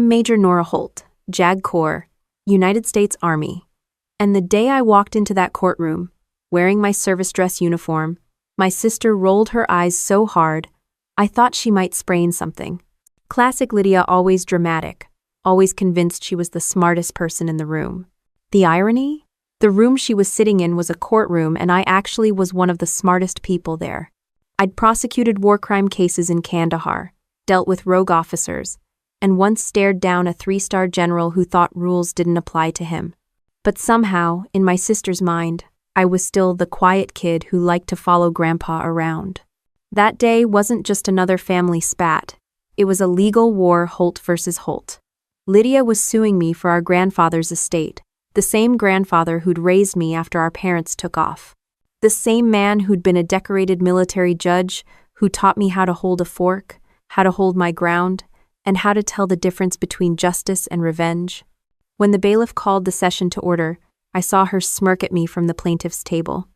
I'm Major Nora Holt, JAG Corps, United States Army. And the day I walked into that courtroom, wearing my service dress uniform, my sister rolled her eyes so hard, I thought she might sprain something. Classic Lydia, always dramatic, always convinced she was the smartest person in the room. The irony? The room she was sitting in was a courtroom, and I actually was one of the smartest people there. I'd prosecuted war crime cases in Kandahar, dealt with rogue officers, and once stared down a 3-star general who thought rules didn't apply to him. But somehow, in my sister's mind, I was still the quiet kid who liked to follow Grandpa around. That day wasn't just another family spat. It was a legal war, Holt versus Holt. Lydia was suing me for our grandfather's estate, the same grandfather who'd raised me after our parents took off. The same man who'd been a decorated military judge, who taught me how to hold a fork, how to hold my ground, and how to tell the difference between justice and revenge. When the bailiff called the session to order, I saw her smirk at me from the plaintiff's table.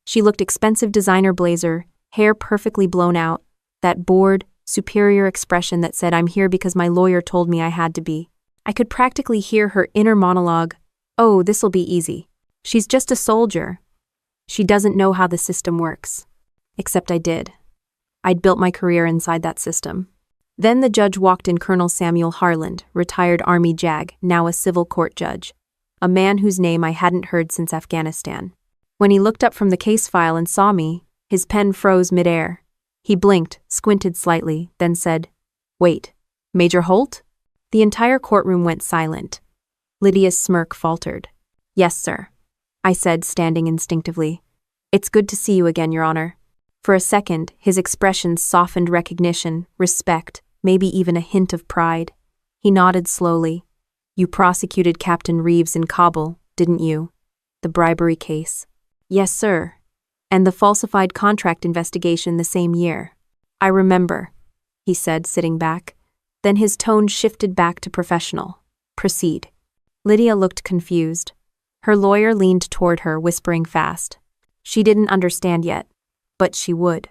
She looked expensive designer blazer, hair perfectly blown out, that bored, superior expression that said, "I'm here because my lawyer told me I had to be." I could practically hear her inner monologue, "Oh, this'll be easy. She's just a soldier. She doesn't know how the system works." Except I did. I'd built my career inside that system. Then the judge walked in, Colonel Samuel Harland, retired Army JAG, now a civil court judge, a man whose name I hadn't heard since Afghanistan. When he looked up from the case file and saw me, his pen froze midair. He blinked, squinted slightly, then said, "Wait, Major Holt?" The entire courtroom went silent. Lydia's smirk faltered. "Yes, sir," I said, standing instinctively. "It's good to see you again, Your Honor." For a second, his expression softened recognition, respect, maybe even a hint of pride. He nodded slowly. "You prosecuted Captain Reeves in Kabul, didn't you? The bribery case." "Yes, sir. And the falsified contract investigation the same year." "I remember," he said, sitting back. Then his tone shifted back to professional. "Proceed." Lydia looked confused. Her lawyer leaned toward her, whispering fast. She didn't understand yet, but she would.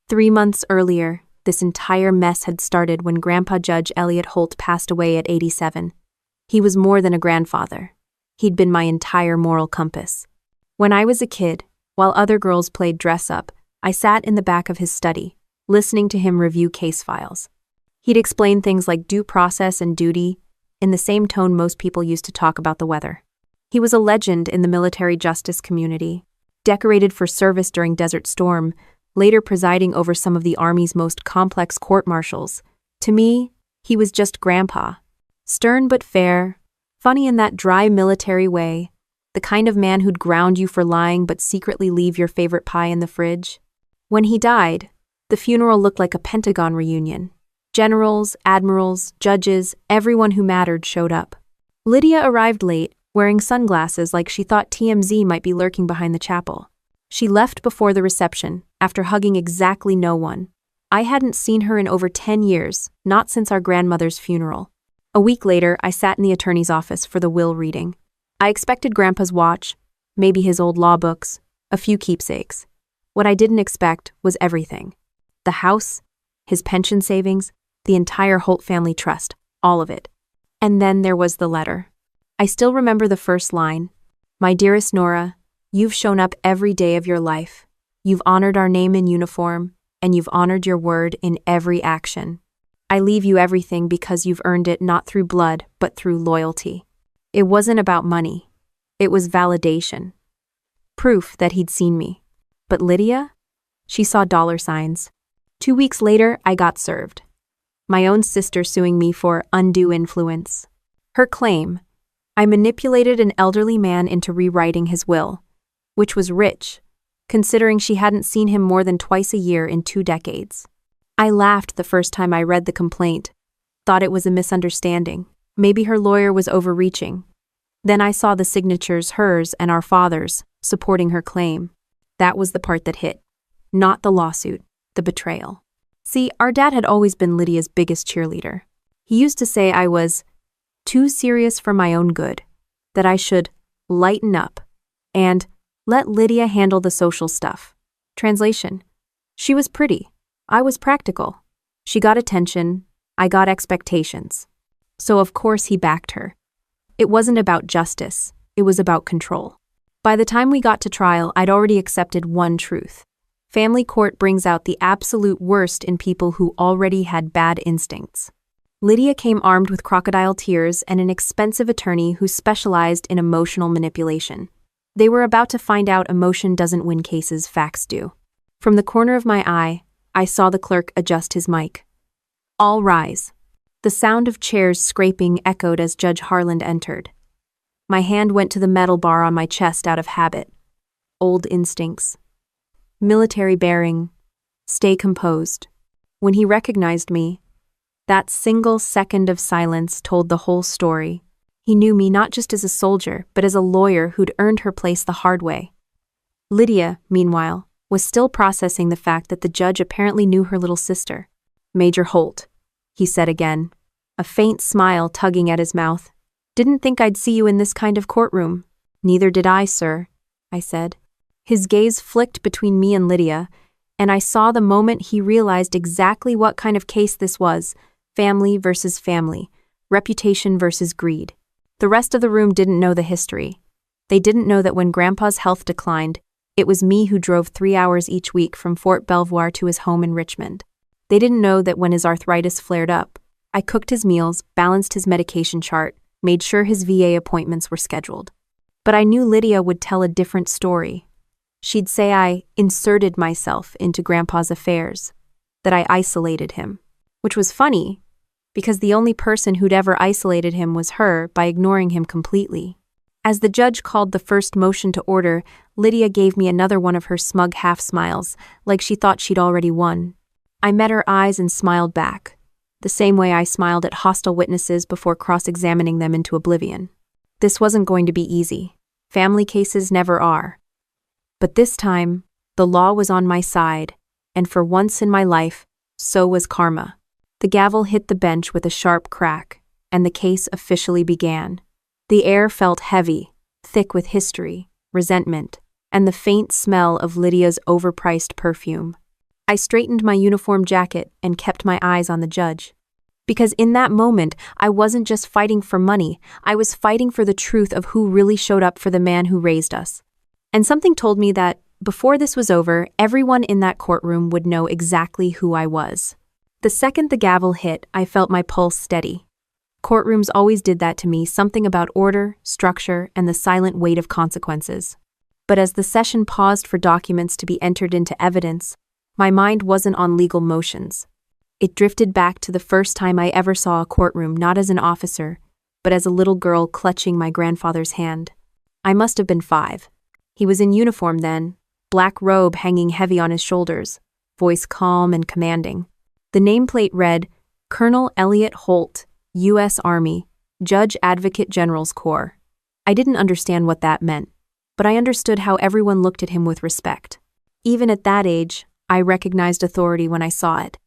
3 months earlier, this entire mess had started when Grandpa Judge Elliot Holt passed away at 87. He was more than a grandfather. He'd been my entire moral compass. When I was a kid, while other girls played dress-up, I sat in the back of his study, listening to him review case files. He'd explain things like due process and duty, in the same tone most people used to talk about the weather. He was a legend in the military justice community, decorated for service during Desert Storm, later presiding over some of the Army's most complex court-martials. To me, he was just Grandpa. Stern but fair, funny in that dry military way, the kind of man who'd ground you for lying but secretly leave your favorite pie in the fridge. When he died, the funeral looked like a Pentagon reunion. Generals, admirals, judges, everyone who mattered showed up. Lydia arrived late, wearing sunglasses like she thought TMZ might be lurking behind the chapel. She left before the reception, after hugging exactly no one. I hadn't seen her in over 10 years, not since our grandmother's funeral. A week later, I sat in the attorney's office for the will reading. I expected Grandpa's watch, maybe his old law books, a few keepsakes. What I didn't expect was everything. The house, his pension savings, the entire Holt family trust, all of it. And then there was the letter. I still remember the first line. "My dearest Nora, you've shown up every day of your life. You've honored our name in uniform, and you've honored your word in every action. I leave you everything because you've earned it not through blood, but through loyalty." It wasn't about money. It was validation. Proof that he'd seen me. But Lydia? She saw dollar signs. 2 weeks later, I got served. My own sister suing me for undue influence. Her claim: I manipulated an elderly man into rewriting his will, which was rich, considering she hadn't seen him more than twice a year in 2 decades. I laughed the first time I read the complaint, thought it was a misunderstanding. Maybe her lawyer was overreaching. Then I saw the signatures, hers and our father's, supporting her claim. That was the part that hit. Not the lawsuit, the betrayal. See, our dad had always been Lydia's biggest cheerleader. He used to say I was too serious for my own good, that I should lighten up and let Lydia handle the social stuff. Translation: she was pretty, I was practical. She got attention, I got expectations. So of course he backed her. It wasn't about justice, it was about control. By the time we got to trial, I'd already accepted one truth. Family court brings out the absolute worst in people who already had bad instincts. Lydia came armed with crocodile tears and an expensive attorney who specialized in emotional manipulation. They were about to find out emotion doesn't win cases, facts do. From the corner of my eye, I saw the clerk adjust his mic. All rise. The sound of chairs scraping echoed as Judge Harland entered. My hand went to the metal bar on my chest out of habit. Old instincts. Military bearing. Stay composed. When he recognized me, that single second of silence told the whole story. He knew me not just as a soldier, but as a lawyer who'd earned her place the hard way. Lydia, meanwhile, was still processing the fact that the judge apparently knew her little sister. Major Holt, he said again, a faint smile tugging at his mouth. Didn't think I'd see you in this kind of courtroom. Neither did I, sir, I said. His gaze flicked between me and Lydia, and I saw the moment he realized exactly what kind of case this was. Family versus family, reputation versus greed. The rest of the room didn't know the history. They didn't know that when Grandpa's health declined, it was me who drove 3 hours each week from Fort Belvoir to his home in Richmond. They didn't know that when his arthritis flared up, I cooked his meals, balanced his medication chart, made sure his VA appointments were scheduled. But I knew Lydia would tell a different story. She'd say I inserted myself into Grandpa's affairs, that I isolated him, which was funny, because the only person who'd ever isolated him was her by ignoring him completely. As the judge called the first motion to order, Lydia gave me another one of her smug half-smiles, like she thought she'd already won. I met her eyes and smiled back, the same way I smiled at hostile witnesses before cross-examining them into oblivion. This wasn't going to be easy. Family cases never are. But this time, the law was on my side, and for once in my life, so was karma. The gavel hit the bench with a sharp crack, and the case officially began. The air felt heavy, thick with history, resentment, and the faint smell of Lydia's overpriced perfume. I straightened my uniform jacket and kept my eyes on the judge. Because in that moment, I wasn't just fighting for money, I was fighting for the truth of who really showed up for the man who raised us. And something told me that, before this was over, everyone in that courtroom would know exactly who I was. The second the gavel hit, I felt my pulse steady. Courtrooms always did that to me, something about order, structure, and the silent weight of consequences. But as the session paused for documents to be entered into evidence, my mind wasn't on legal motions. It drifted back to the first time I ever saw a courtroom, not as an officer, but as a little girl clutching my grandfather's hand. I must have been 5. He was in uniform then, black robe hanging heavy on his shoulders, voice calm and commanding. The nameplate read, Colonel Elliot Holt, U.S. Army, Judge Advocate General's Corps. I didn't understand what that meant, but I understood how everyone looked at him with respect. Even at that age, I recognized authority when I saw it.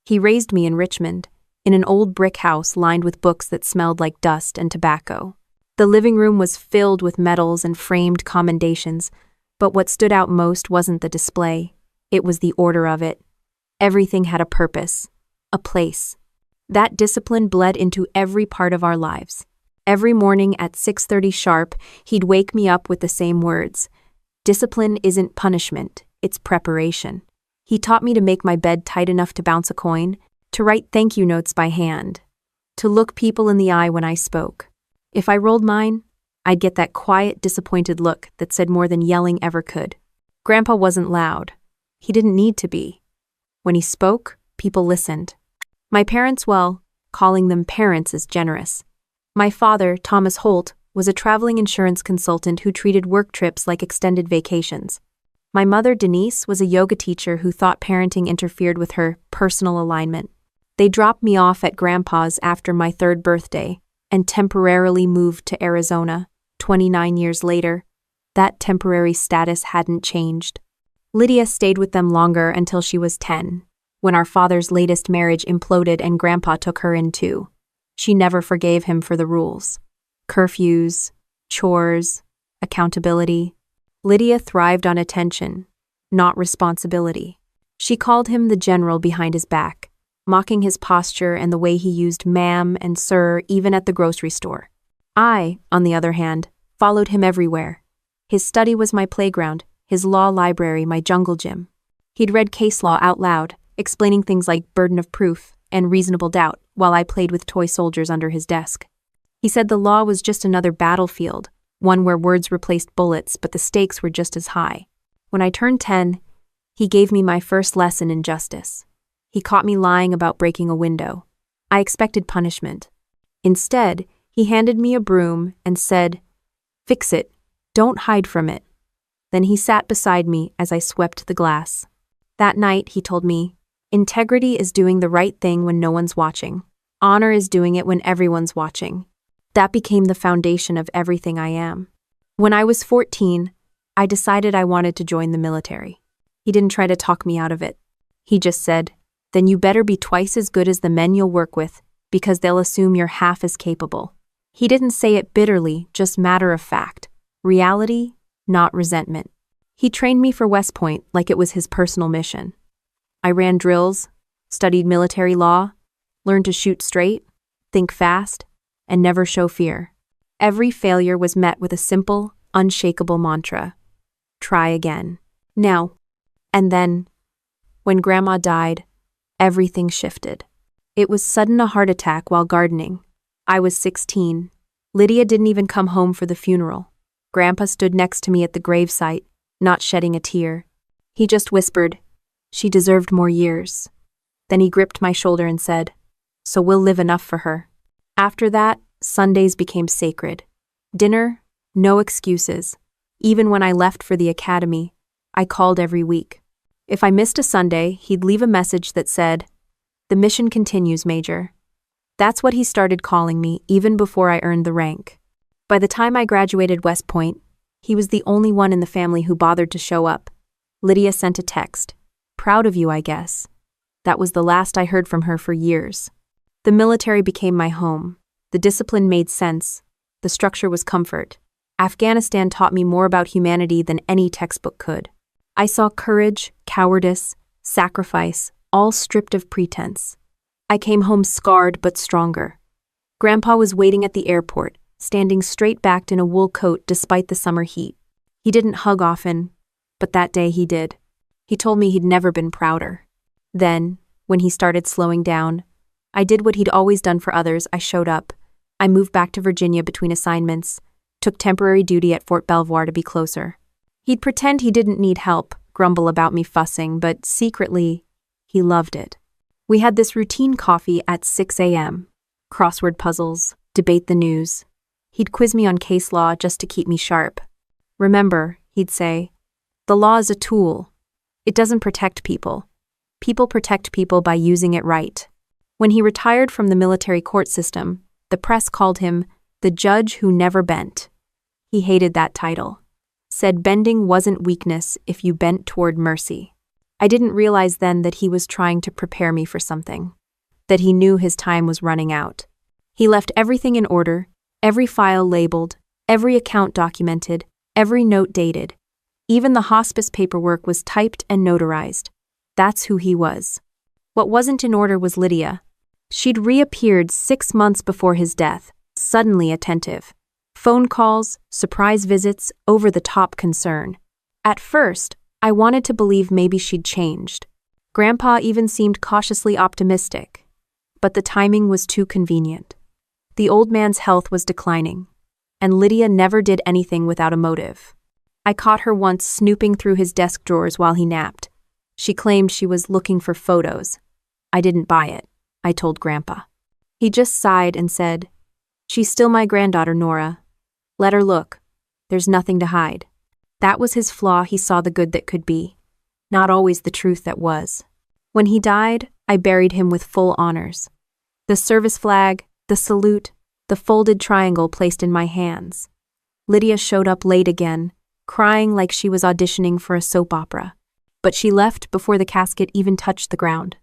He raised me in Richmond, in an old brick house lined with books that smelled like dust and tobacco. The living room was filled with medals and framed commendations, but what stood out most wasn't the display, it was the order of it. Everything had a purpose, a place. That discipline bled into every part of our lives. Every morning at 6:30 sharp, he'd wake me up with the same words. Discipline isn't punishment, it's preparation. He taught me to make my bed tight enough to bounce a coin, to write thank you notes by hand, to look people in the eye when I spoke. If I rolled mine, I'd get that quiet, disappointed look that said more than yelling ever could. Grandpa wasn't loud. He didn't need to be. When he spoke, people listened. My parents, well, calling them parents is generous. My father, Thomas Holt, was a traveling insurance consultant who treated work trips like extended vacations. My mother, Denise, was a yoga teacher who thought parenting interfered with her personal alignment. They dropped me off at Grandpa's after my 3rd birthday and temporarily moved to Arizona. 29 years later, that temporary status hadn't changed. Lydia stayed with them longer until she was 10, when our father's latest marriage imploded and Grandpa took her in too. She never forgave him for the rules. Curfews, chores, accountability. Lydia thrived on attention, not responsibility. She called him the general behind his back, mocking his posture and the way he used ma'am and sir even at the grocery store. I, on the other hand, followed him everywhere. His study was my playground, his law library my jungle gym. He'd read case law out loud, explaining things like burden of proof and reasonable doubt while I played with toy soldiers under his desk. He said the law was just another battlefield, one where words replaced bullets but the stakes were just as high. When I turned 10, he gave me my first lesson in justice. He caught me lying about breaking a window. I expected punishment. Instead, he handed me a broom and said, "Fix it. Don't hide from it." Then he sat beside me as I swept the glass. That night, he told me, "Integrity is doing the right thing when no one's watching. Honor is doing it when everyone's watching." That became the foundation of everything I am. When I was 14, I decided I wanted to join the military. He didn't try to talk me out of it. He just said, "Then you better be twice as good as the men you'll work with, because they'll assume you're half as capable." He didn't say it bitterly, just matter of fact. Reality, not resentment. He trained me for West Point like it was his personal mission. I ran drills, studied military law, learned to shoot straight, think fast, and never show fear. Every failure was met with a simple, unshakable mantra: try again. Now. And then, when Grandma died, everything shifted. It was sudden a heart attack while gardening. I was 16. Lydia didn't even come home for the funeral. Grandpa stood next to me at the gravesite, not shedding a tear. He just whispered, "She deserved more years." Then he gripped my shoulder and said, "So we'll live enough for her." After that, Sundays became sacred. Dinner, no excuses. Even when I left for the academy, I called every week. If I missed a Sunday, he'd leave a message that said, "The mission continues, Major." That's what he started calling me even before I earned the rank. By the time I graduated West Point, he was the only one in the family who bothered to show up. Lydia sent a text. "Proud of you, I guess." That was the last I heard from her for years. The military became my home. The discipline made sense. The structure was comfort. Afghanistan taught me more about humanity than any textbook could. I saw courage, cowardice, sacrifice, all stripped of pretense. I came home scarred but stronger. Grandpa was waiting at the airport, standing straight-backed in a wool coat despite the summer heat. He didn't hug often, but that day he did. He told me he'd never been prouder. Then, when he started slowing down, I did what he'd always done for others. I showed up. I moved back to Virginia between assignments, took temporary duty at Fort Belvoir to be closer. He'd pretend he didn't need help, grumble about me fussing, but secretly, he loved it. We had this routine coffee at 6 a.m. Crossword puzzles, debate the news. He'd quiz me on case law just to keep me sharp. "Remember," he'd say, "the law is a tool. It doesn't protect people. People protect people by using it right." When he retired from the military court system, the press called him the judge who never bent. He hated that title. Said bending wasn't weakness if you bent toward mercy. I didn't realize then that he was trying to prepare me for something, that he knew his time was running out. He left everything in order, every file labeled, every account documented, every note dated. Even the hospice paperwork was typed and notarized. That's who he was. What wasn't in order was Lydia. She'd reappeared 6 months before his death, suddenly attentive. Phone calls, surprise visits, over-the-top concern. At first, I wanted to believe maybe she'd changed. Grandpa even seemed cautiously optimistic. But the timing was too convenient. The old man's health was declining, and Lydia never did anything without a motive. I caught her once snooping through his desk drawers while he napped. She claimed she was looking for photos. I didn't buy it, I told Grandpa. He just sighed and said, "She's still my granddaughter, Nora. Let her look. There's nothing to hide." That was his flaw. He saw the good that could be, not always the truth that was. When he died, I buried him with full honors. The service flag, the salute, the folded triangle placed in my hands. Lydia showed up late again, crying like she was auditioning for a soap opera. But she left before the casket even touched the ground.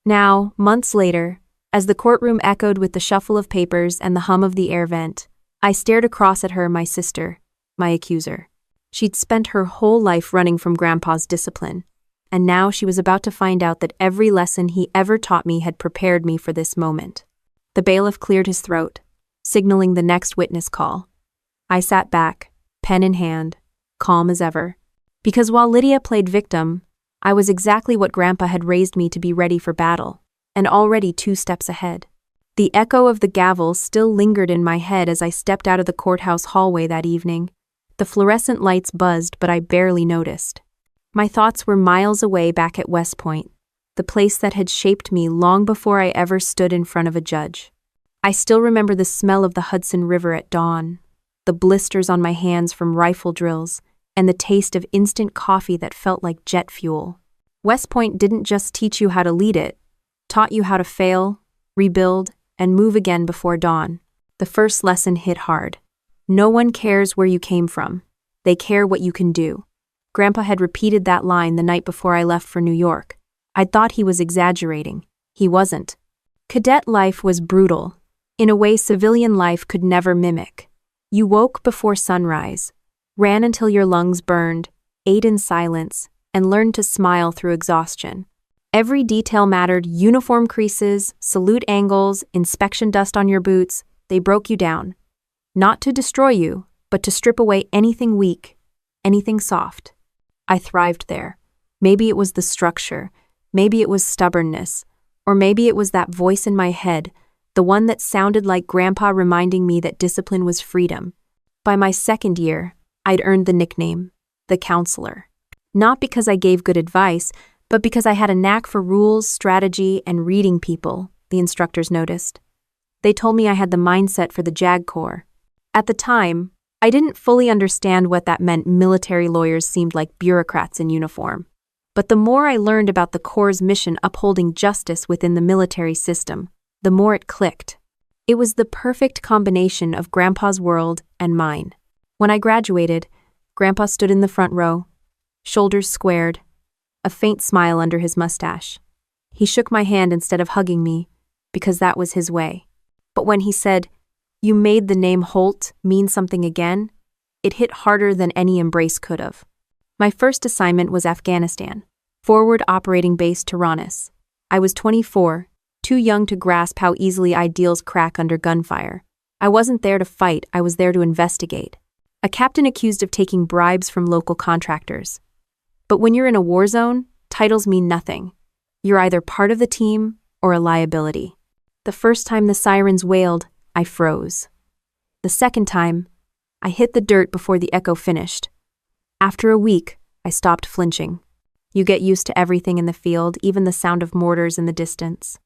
Now, months later, as the courtroom echoed with the shuffle of papers and the hum of the air vent, I stared across at her, my sister, my accuser. She'd spent her whole life running from Grandpa's discipline. and now she was about to find out that every lesson he ever taught me had prepared me for this moment. The bailiff cleared his throat, signaling the next witness call. I sat back, pen in hand, calm as ever. Because while Lydia played victim, I was exactly what Grandpa had raised me to be, ready for battle, and already 2 steps ahead. The echo of the gavel still lingered in my head as I stepped out of the courthouse hallway that evening. The fluorescent lights buzzed, but I barely noticed. My thoughts were miles away back at West Point, the place that had shaped me long before I ever stood in front of a judge. I still remember the smell of the Hudson River at dawn, the blisters on my hands from rifle drills, and the taste of instant coffee that felt like jet fuel. West Point didn't just teach you how to lead, it taught you how to fail, rebuild, and move again before dawn. The first lesson hit hard. No one cares where you came from. They care what you can do. Grandpa had repeated that line the night before I left for New York. I'd thought he was exaggerating. He wasn't. Cadet life was brutal, in a way civilian life could never mimic. You woke before sunrise, ran until your lungs burned, ate in silence, and learned to smile through exhaustion. Every detail mattered: uniform creases, salute angles, inspection dust on your boots. They broke you down. Not to destroy you, but to strip away anything weak, anything soft. I thrived there. Maybe it was the structure, maybe it was stubbornness, or maybe it was that voice in my head, the one that sounded like Grandpa reminding me that discipline was freedom. By my second year, I'd earned the nickname, the counselor. Not because I gave good advice, but because I had a knack for rules, strategy, and reading people, the instructors noticed. They told me I had the mindset for the JAG Corps. At the time, I didn't fully understand what that meant. Military lawyers seemed like bureaucrats in uniform. But the more I learned about the Corps' mission upholding justice within the military system, the more it clicked. It was the perfect combination of Grandpa's world and mine. When I graduated, Grandpa stood in the front row, shoulders squared, a faint smile under his mustache. He shook my hand instead of hugging me, because that was his way. But when he said, "You made the name Holt mean something again," it hit harder than any embrace could have. My first assignment was Afghanistan, Forward Operating Base Taranis. I was 24, too young to grasp how easily ideals crack under gunfire. I wasn't there to fight, I was there to investigate. A captain accused of taking bribes from local contractors. But when you're in a war zone, titles mean nothing. You're either part of the team or a liability. The first time the sirens wailed, I froze. The second time, I hit the dirt before the echo finished. After a week, I stopped flinching. You get used to everything in the field, even the sound of mortars in the distance.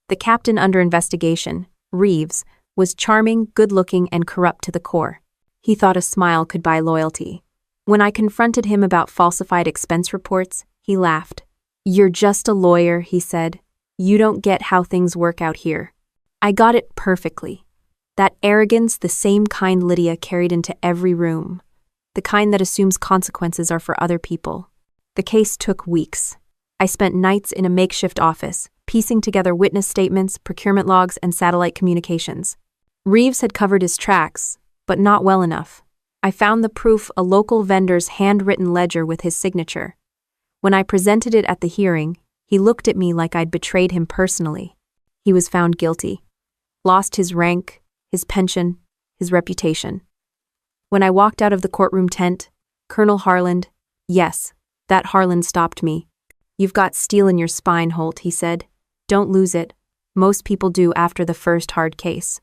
The captain under investigation, Reeves, was charming, good-looking, and corrupt to the core. He thought a smile could buy loyalty. When I confronted him about falsified expense reports, he laughed. "You're just a lawyer," he said. "You don't get how things work out here." I got it perfectly. That arrogance, the same kind Lydia carried into every room. The kind that assumes consequences are for other people. The case took weeks. I spent nights in a makeshift office, piecing together witness statements, procurement logs, and satellite communications. Reeves had covered his tracks, but not well enough. I found the proof: a local vendor's handwritten ledger with his signature. When I presented it at the hearing, he looked at me like I'd betrayed him personally. He was found guilty. Lost his rank, his pension, his reputation. When I walked out of the courtroom tent, Colonel Harland, yes, that Harland stopped me. "You've got steel in your spine, Holt," he said. "Don't lose it. Most people do after the first hard case."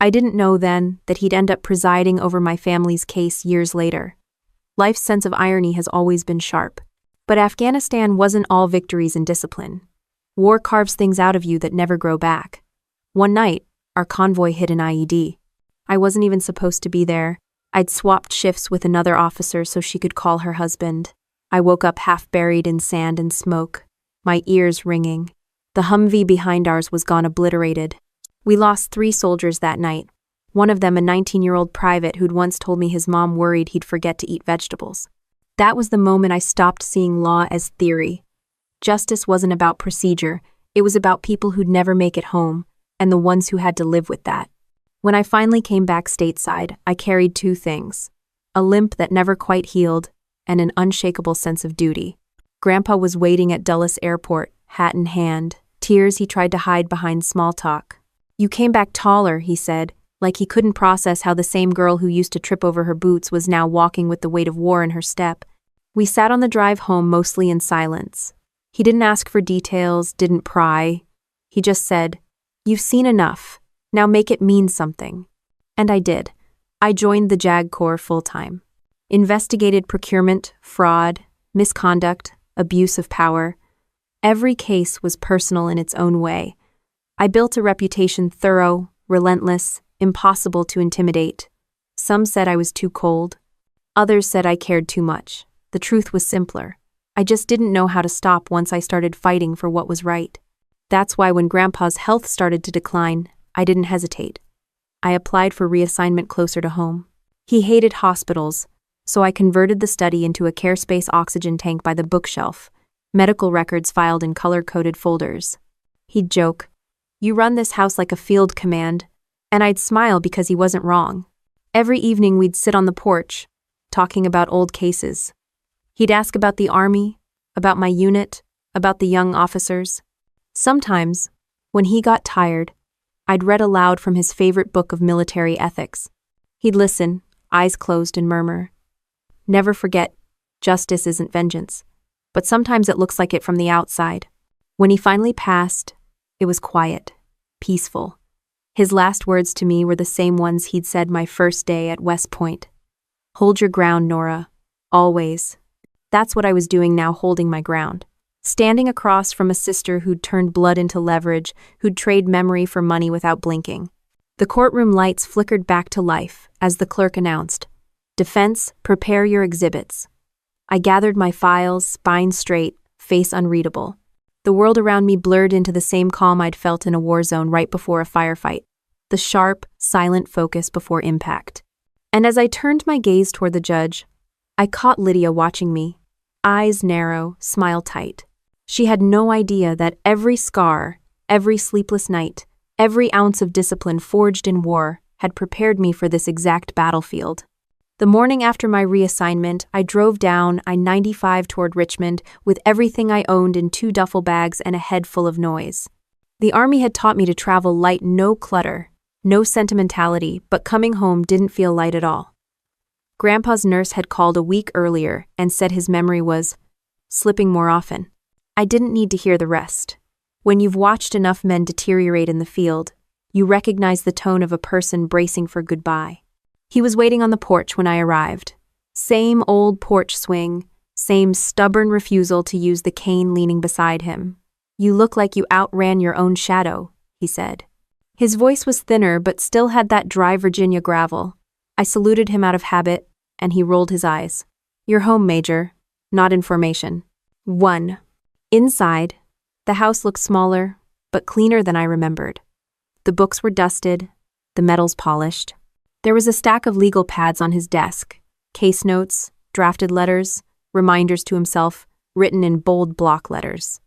I didn't know then that he'd end up presiding over my family's case years later. Life's sense of irony has always been sharp. But Afghanistan wasn't all victories and discipline. War carves things out of you that never grow back. One night, our convoy hit an IED. I wasn't even supposed to be there. I'd swapped shifts with another officer so she could call her husband. I woke up half buried in sand and smoke, my ears ringing. The Humvee behind ours was gone, obliterated. We lost 3 soldiers that night. One of them a 19-year-old private who'd once told me his mom worried he'd forget to eat vegetables. That was the moment I stopped seeing law as theory. Justice wasn't about procedure, it was about people who'd never make it home, and the ones who had to live with that. When I finally came back stateside, I carried 2 things: a limp that never quite healed, and an unshakable sense of duty. Grandpa was waiting at Dulles Airport, hat in hand, tears he tried to hide behind small talk. "You came back taller," he said, like he couldn't process how the same girl who used to trip over her boots was now walking with the weight of war in her step. We sat on the drive home mostly in silence. He didn't ask for details, didn't pry. He just said, "You've seen enough. Now make it mean something." And I did. I joined the JAG Corps full-time. Investigated procurement, fraud, misconduct, abuse of power. Every case was personal in its own way. I built a reputation thorough, relentless, impossible to intimidate. Some said I was too cold. Others said I cared too much. The truth was simpler. I just didn't know how to stop once I started fighting for what was right. That's why when Grandpa's health started to decline, I didn't hesitate. I applied for reassignment closer to home. He hated hospitals, so I converted the study into a CareSpace oxygen tank by the bookshelf, medical records filed in color-coded folders. He'd joke, "You run this house like a field command," and I'd smile because he wasn't wrong. Every evening we'd sit on the porch, talking about old cases. He'd ask about the Army, about my unit, about the young officers. Sometimes, when he got tired, I'd read aloud from his favorite book of military ethics. He'd listen, eyes closed, and murmur, "Never forget, justice isn't vengeance, but sometimes it looks like it from the outside." When he finally passed, it was quiet, peaceful. His last words to me were the same ones he'd said my first day at West Point. "Hold your ground, Nora. Always." That's what I was doing now, holding my ground. Standing across from a sister who'd turned blood into leverage, who'd trade memory for money without blinking. The courtroom lights flickered back to life as the clerk announced, "Defense, prepare your exhibits." I gathered my files, spine straight, face unreadable. The world around me blurred into the same calm I'd felt in a war zone right before a firefight, the sharp, silent focus before impact. And as I turned my gaze toward the judge, I caught Lydia watching me, eyes narrow, smile tight. She had no idea that every scar, every sleepless night, every ounce of discipline forged in war had prepared me for this exact battlefield. The morning after my reassignment, I drove down I-95 toward Richmond with everything I owned in 2 duffel bags and a head full of noise. The Army had taught me to travel light, no clutter, no sentimentality, but coming home didn't feel light at all. Grandpa's nurse had called a week earlier and said his memory was slipping more often. I didn't need to hear the rest. When you've watched enough men deteriorate in the field, you recognize the tone of a person bracing for goodbye. He was waiting on the porch when I arrived. Same old porch swing, same stubborn refusal to use the cane leaning beside him. "You look like you outran your own shadow," he said. His voice was thinner but still had that dry Virginia gravel. I saluted him out of habit, and he rolled his eyes. "You're home, Major. Not in formation." 1. Inside, the house looked smaller, but cleaner than I remembered. The books were dusted, the metals polished. There was a stack of legal pads on his desk, case notes, drafted letters, reminders to himself, written in bold block letters.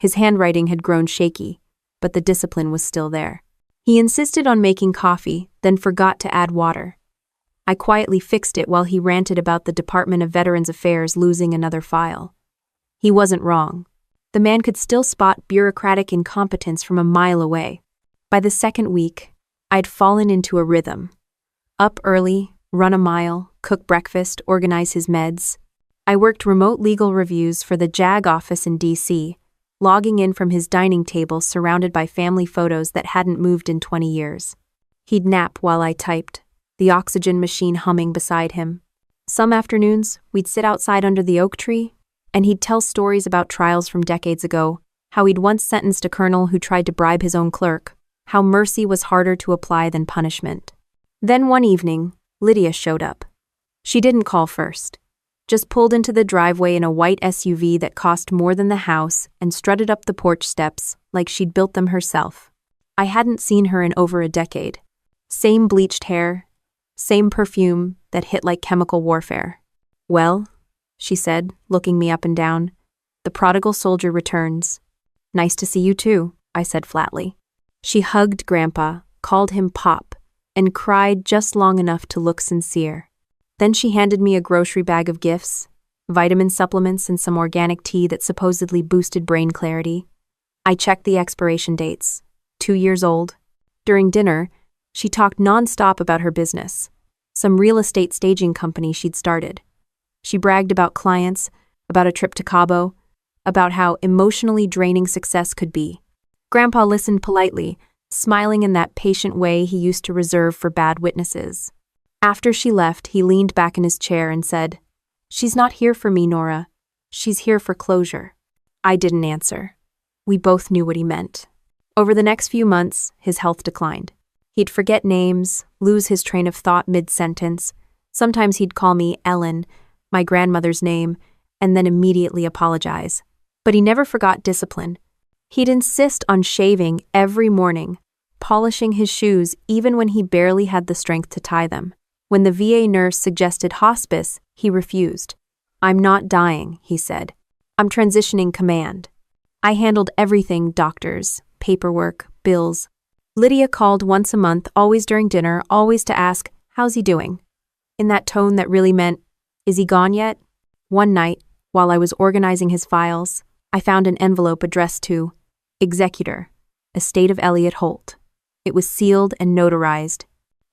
His handwriting had grown shaky, but the discipline was still there. He insisted on making coffee, then forgot to add water. I quietly fixed it while he ranted about the Department of Veterans Affairs losing another file. He wasn't wrong. The man could still spot bureaucratic incompetence from a mile away. By the second week, I'd fallen into a rhythm. Up early, run a mile, cook breakfast, organize his meds. I worked remote legal reviews for the JAG office in D.C., logging in from his dining table surrounded by family photos that hadn't moved in 20 years. He'd nap while I typed, the oxygen machine humming beside him. Some afternoons, we'd sit outside under the oak tree, and he'd tell stories about trials from decades ago, how he'd once sentenced a colonel who tried to bribe his own clerk, how mercy was harder to apply than punishment. Then one evening, Lydia showed up. She didn't call first, just pulled into the driveway in a white SUV that cost more than the house and strutted up the porch steps like she'd built them herself. I hadn't seen her in over a decade. Same bleached hair, same perfume that hit like chemical warfare. "Well," she said, looking me up and down, "the prodigal soldier returns." "Nice to see you too," I said flatly. She hugged Grandpa, called him Pop, and cried just long enough to look sincere. Then she handed me a grocery bag of gifts, vitamin supplements, and some organic tea that supposedly boosted brain clarity. I checked the expiration dates. 2 years old. During dinner, she talked nonstop about her business, some real estate staging company she'd started. She bragged about clients, about a trip to Cabo, about how emotionally draining success could be. Grandpa listened politely, smiling in that patient way he used to reserve for bad witnesses. After she left, he leaned back in his chair and said, "She's not here for me, Nora. She's here for closure." I didn't answer. We both knew what he meant. Over the next few months, his health declined. He'd forget names, lose his train of thought mid-sentence. Sometimes he'd call me Ellen, my grandmother's name, and then immediately apologize. But he never forgot discipline. He'd insist on shaving every morning, polishing his shoes even when he barely had the strength to tie them. When the VA nurse suggested hospice, he refused. "I'm not dying," he said. "I'm transitioning command." I handled everything: doctors, paperwork, bills. Lydia called once a month, always during dinner, always to ask, "How's he doing?" in that tone that really meant, "Is he gone yet?" One night, while I was organizing his files, I found an envelope addressed to Executor, Estate of Elliot Holt. It was sealed and notarized.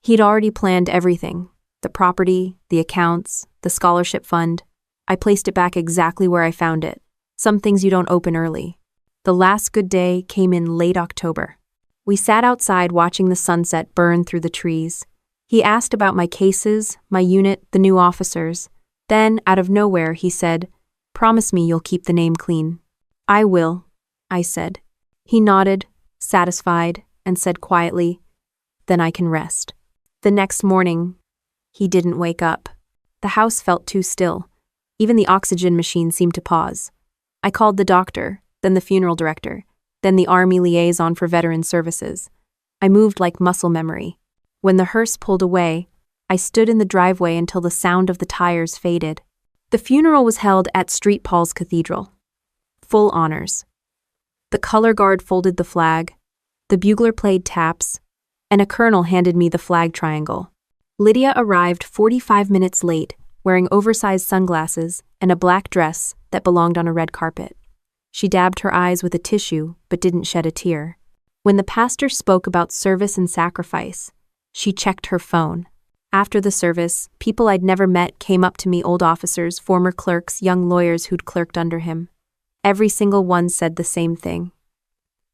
He'd already planned everything: the property, the accounts, the scholarship fund. I placed it back exactly where I found it. Some things you don't open early. The last good day came in late October. We sat outside watching the sunset burn through the trees. He asked about my cases, my unit, the new officers. Then, out of nowhere, he said, "Promise me you'll keep the name clean." "I will," I said. He nodded, satisfied, and said quietly, "Then I can rest." The next morning, he didn't wake up. The house felt too still. Even the oxygen machine seemed to pause. I called the doctor, then the funeral director, then the Army liaison for veteran services. I moved like muscle memory. When the hearse pulled away, I stood in the driveway until the sound of the tires faded. The funeral was held at St. Paul's Cathedral. Full honors. The color guard folded the flag, the bugler played taps, and a colonel handed me the flag triangle. Lydia arrived 45 minutes late, wearing oversized sunglasses and a black dress that belonged on a red carpet. She dabbed her eyes with a tissue, but didn't shed a tear. When the pastor spoke about service and sacrifice, she checked her phone. After the service, people I'd never met came up to me: old officers, former clerks, young lawyers who'd clerked under him. Every single one said the same thing.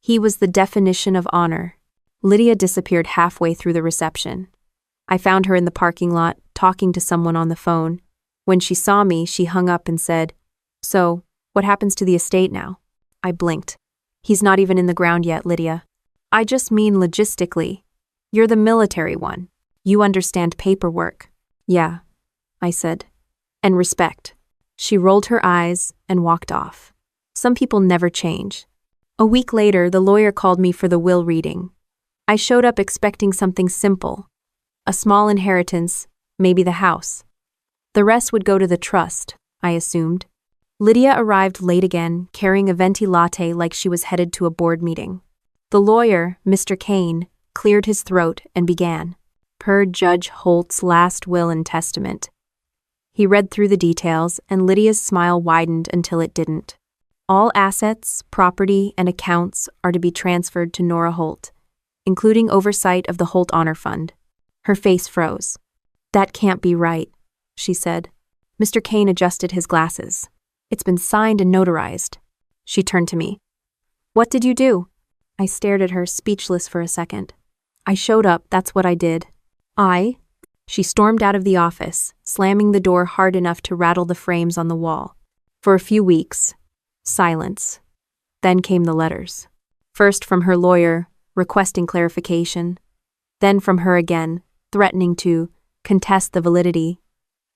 He was the definition of honor. Lydia disappeared halfway through the reception. I found her in the parking lot, talking to someone on the phone. When she saw me, she hung up and said, "So, what happens to the estate now?" I blinked. "He's not even in the ground yet, Lydia." "I just mean logistically. You're the military one. You understand paperwork." "Yeah," I said. "And respect." She rolled her eyes and walked off. Some people never change. A week later, the lawyer called me for the will reading. I showed up expecting something simple. A small inheritance, maybe the house. The rest would go to the trust, I assumed. Lydia arrived late again, carrying a venti latte like she was headed to a board meeting. The lawyer, Mr. Kane, cleared his throat and began. Per Judge Holt's last will and testament. He read through the details, and Lydia's smile widened until it didn't. All assets, property, and accounts are to be transferred to Nora Holt, including oversight of the Holt Honor Fund. Her face froze. "That can't be right," she said. Mr. Kane adjusted his glasses. "It's been signed and notarized." She turned to me. "What did you do?" I stared at her, speechless for a second. "I showed up, that's what I did." "I?" She stormed out of the office, slamming the door hard enough to rattle the frames on the wall. For a few weeks, silence. Then came the letters. First from her lawyer, requesting clarification. Then from her again, threatening to contest the validity.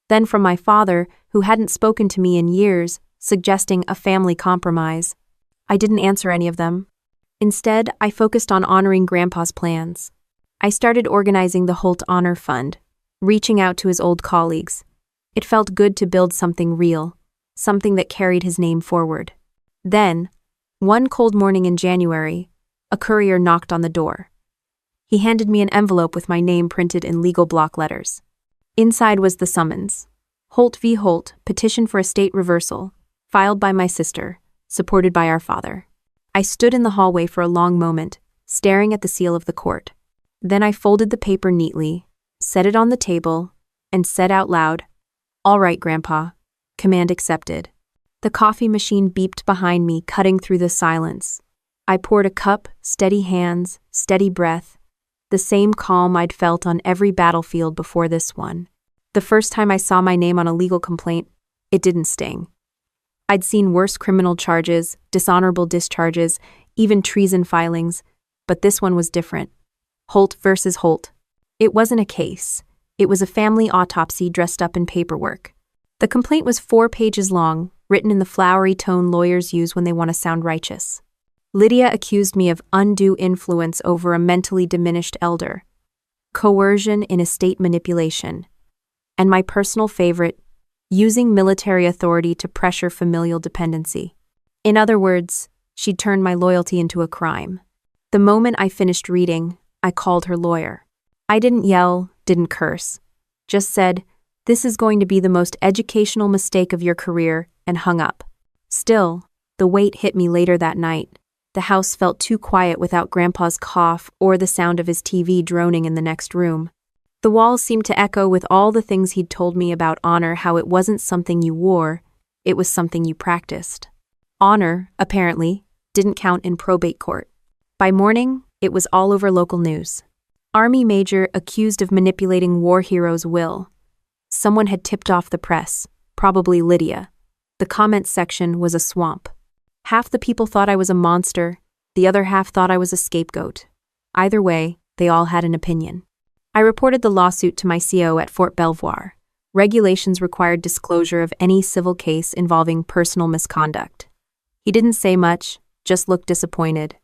Then from my father, who hadn't spoken to me in years, suggesting a family compromise. I didn't answer any of them. Instead, I focused on honoring Grandpa's plans. I started organizing the Holt Honor Fund, reaching out to his old colleagues. It felt good to build something real, something that carried his name forward. Then, one cold morning in January, a courier knocked on the door. He handed me an envelope with my name printed in legal block letters. Inside was the summons. Holt v. Holt, petition for estate reversal, filed by my sister, supported by our father. I stood in the hallway for a long moment, staring at the seal of the court. Then I folded the paper neatly, set it on the table, and said out loud, "All right, Grandpa." Command accepted. The coffee machine beeped behind me, cutting through the silence. I poured a cup, steady hands, steady breath, the same calm I'd felt on every battlefield before this one. The first time I saw my name on a legal complaint, it didn't sting. I'd seen worse criminal charges, dishonorable discharges, even treason filings, but this one was different. Holt versus Holt. It wasn't a case. It was a family autopsy dressed up in paperwork. The complaint was 4 pages long, written in the flowery tone lawyers use when they want to sound righteous. Lydia accused me of undue influence over a mentally diminished elder, coercion in estate manipulation, and my personal favorite, using military authority to pressure familial dependency. In other words, she'd turned my loyalty into a crime. The moment I finished reading, I called her lawyer. I didn't yell, didn't curse, just said, "This is going to be the most educational mistake of your career," and hung up. Still, the weight hit me later that night. The house felt too quiet without Grandpa's cough or the sound of his TV droning in the next room. The walls seemed to echo with all the things he'd told me about honor, how it wasn't something you wore, it was something you practiced. Honor, apparently, didn't count in probate court. By morning, it was all over local news. Army major accused of manipulating war hero's will. Someone had tipped off the press, probably Lydia. The comments section was a swamp. Half the people thought I was a monster, the other half thought I was a scapegoat. Either way, they all had an opinion. I reported the lawsuit to my CO at Fort Belvoir. Regulations required disclosure of any civil case involving personal misconduct. He didn't say much, just looked disappointed.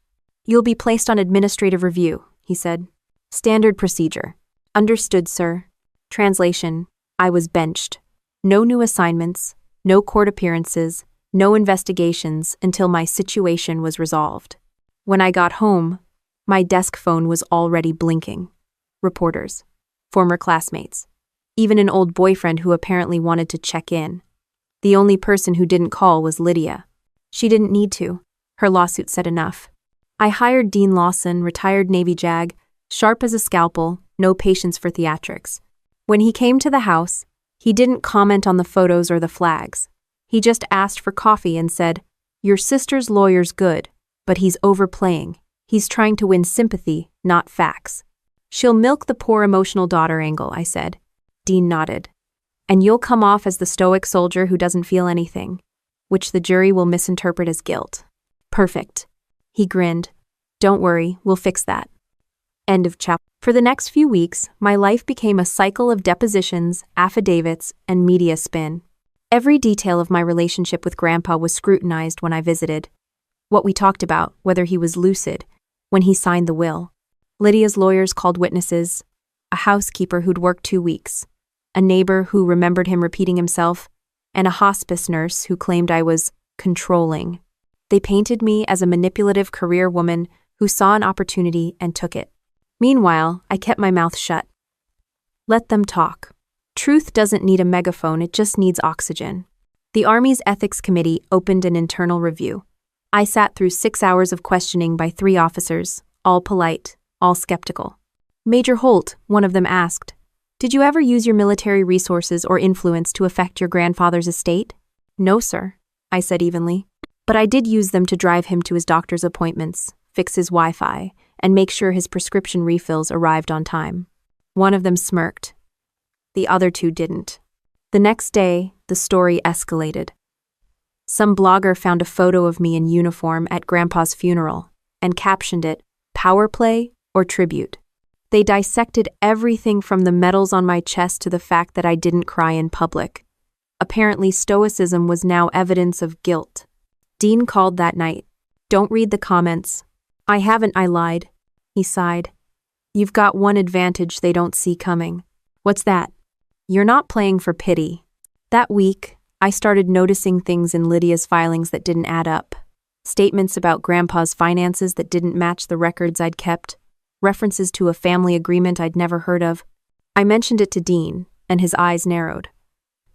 "You'll be placed on administrative review," he said. "Standard procedure." "Understood, sir." Translation: I was benched. No new assignments, no court appearances, no investigations until my situation was resolved. When I got home, my desk phone was already blinking. Reporters, former classmates, even an old boyfriend who apparently wanted to check in. The only person who didn't call was Lydia. She didn't need to. Her lawsuit said enough. I hired Dean Lawson, retired Navy JAG, sharp as a scalpel, no patience for theatrics. When he came to the house, he didn't comment on the photos or the flags. He just asked for coffee and said, "Your sister's lawyer's good, but he's overplaying. He's trying to win sympathy, not facts." "She'll milk the poor emotional daughter angle," I said. Dean nodded. "And you'll come off as the stoic soldier who doesn't feel anything, which the jury will misinterpret as guilt." "Perfect." He grinned. "Don't worry, we'll fix that." End of chapter. For the next few weeks, my life became a cycle of depositions, affidavits, and media spin. Every detail of my relationship with Grandpa was scrutinized when I visited. What we talked about, whether he was lucid, when he signed the will. Lydia's lawyers called witnesses, a housekeeper who'd worked 2 weeks, a neighbor who remembered him repeating himself, and a hospice nurse who claimed I was controlling. They painted me as a manipulative career woman who saw an opportunity and took it. Meanwhile, I kept my mouth shut. Let them talk. Truth doesn't need a megaphone, it just needs oxygen. The Army's Ethics Committee opened an internal review. I sat through 6 hours of questioning by 3 officers, all polite, all skeptical. Major Holt, one of them asked, "Did you ever use your military resources or influence to affect your grandfather's estate?" "No, sir," I said evenly. "But I did use them to drive him to his doctor's appointments, fix his Wi-Fi, and make sure his prescription refills arrived on time." One of them smirked. The other 2 didn't. The next day, the story escalated. Some blogger found a photo of me in uniform at Grandpa's funeral and captioned it, "Power play or tribute?" They dissected everything from the medals on my chest to the fact that I didn't cry in public. Apparently, stoicism was now evidence of guilt. Dean called that night. "Don't read the comments." "I haven't," I lied. He sighed. "You've got one advantage they don't see coming." "What's that?" "You're not playing for pity." That week, I started noticing things in Lydia's filings that didn't add up. Statements about Grandpa's finances that didn't match the records I'd kept. References to a family agreement I'd never heard of. I mentioned it to Dean, and his eyes narrowed.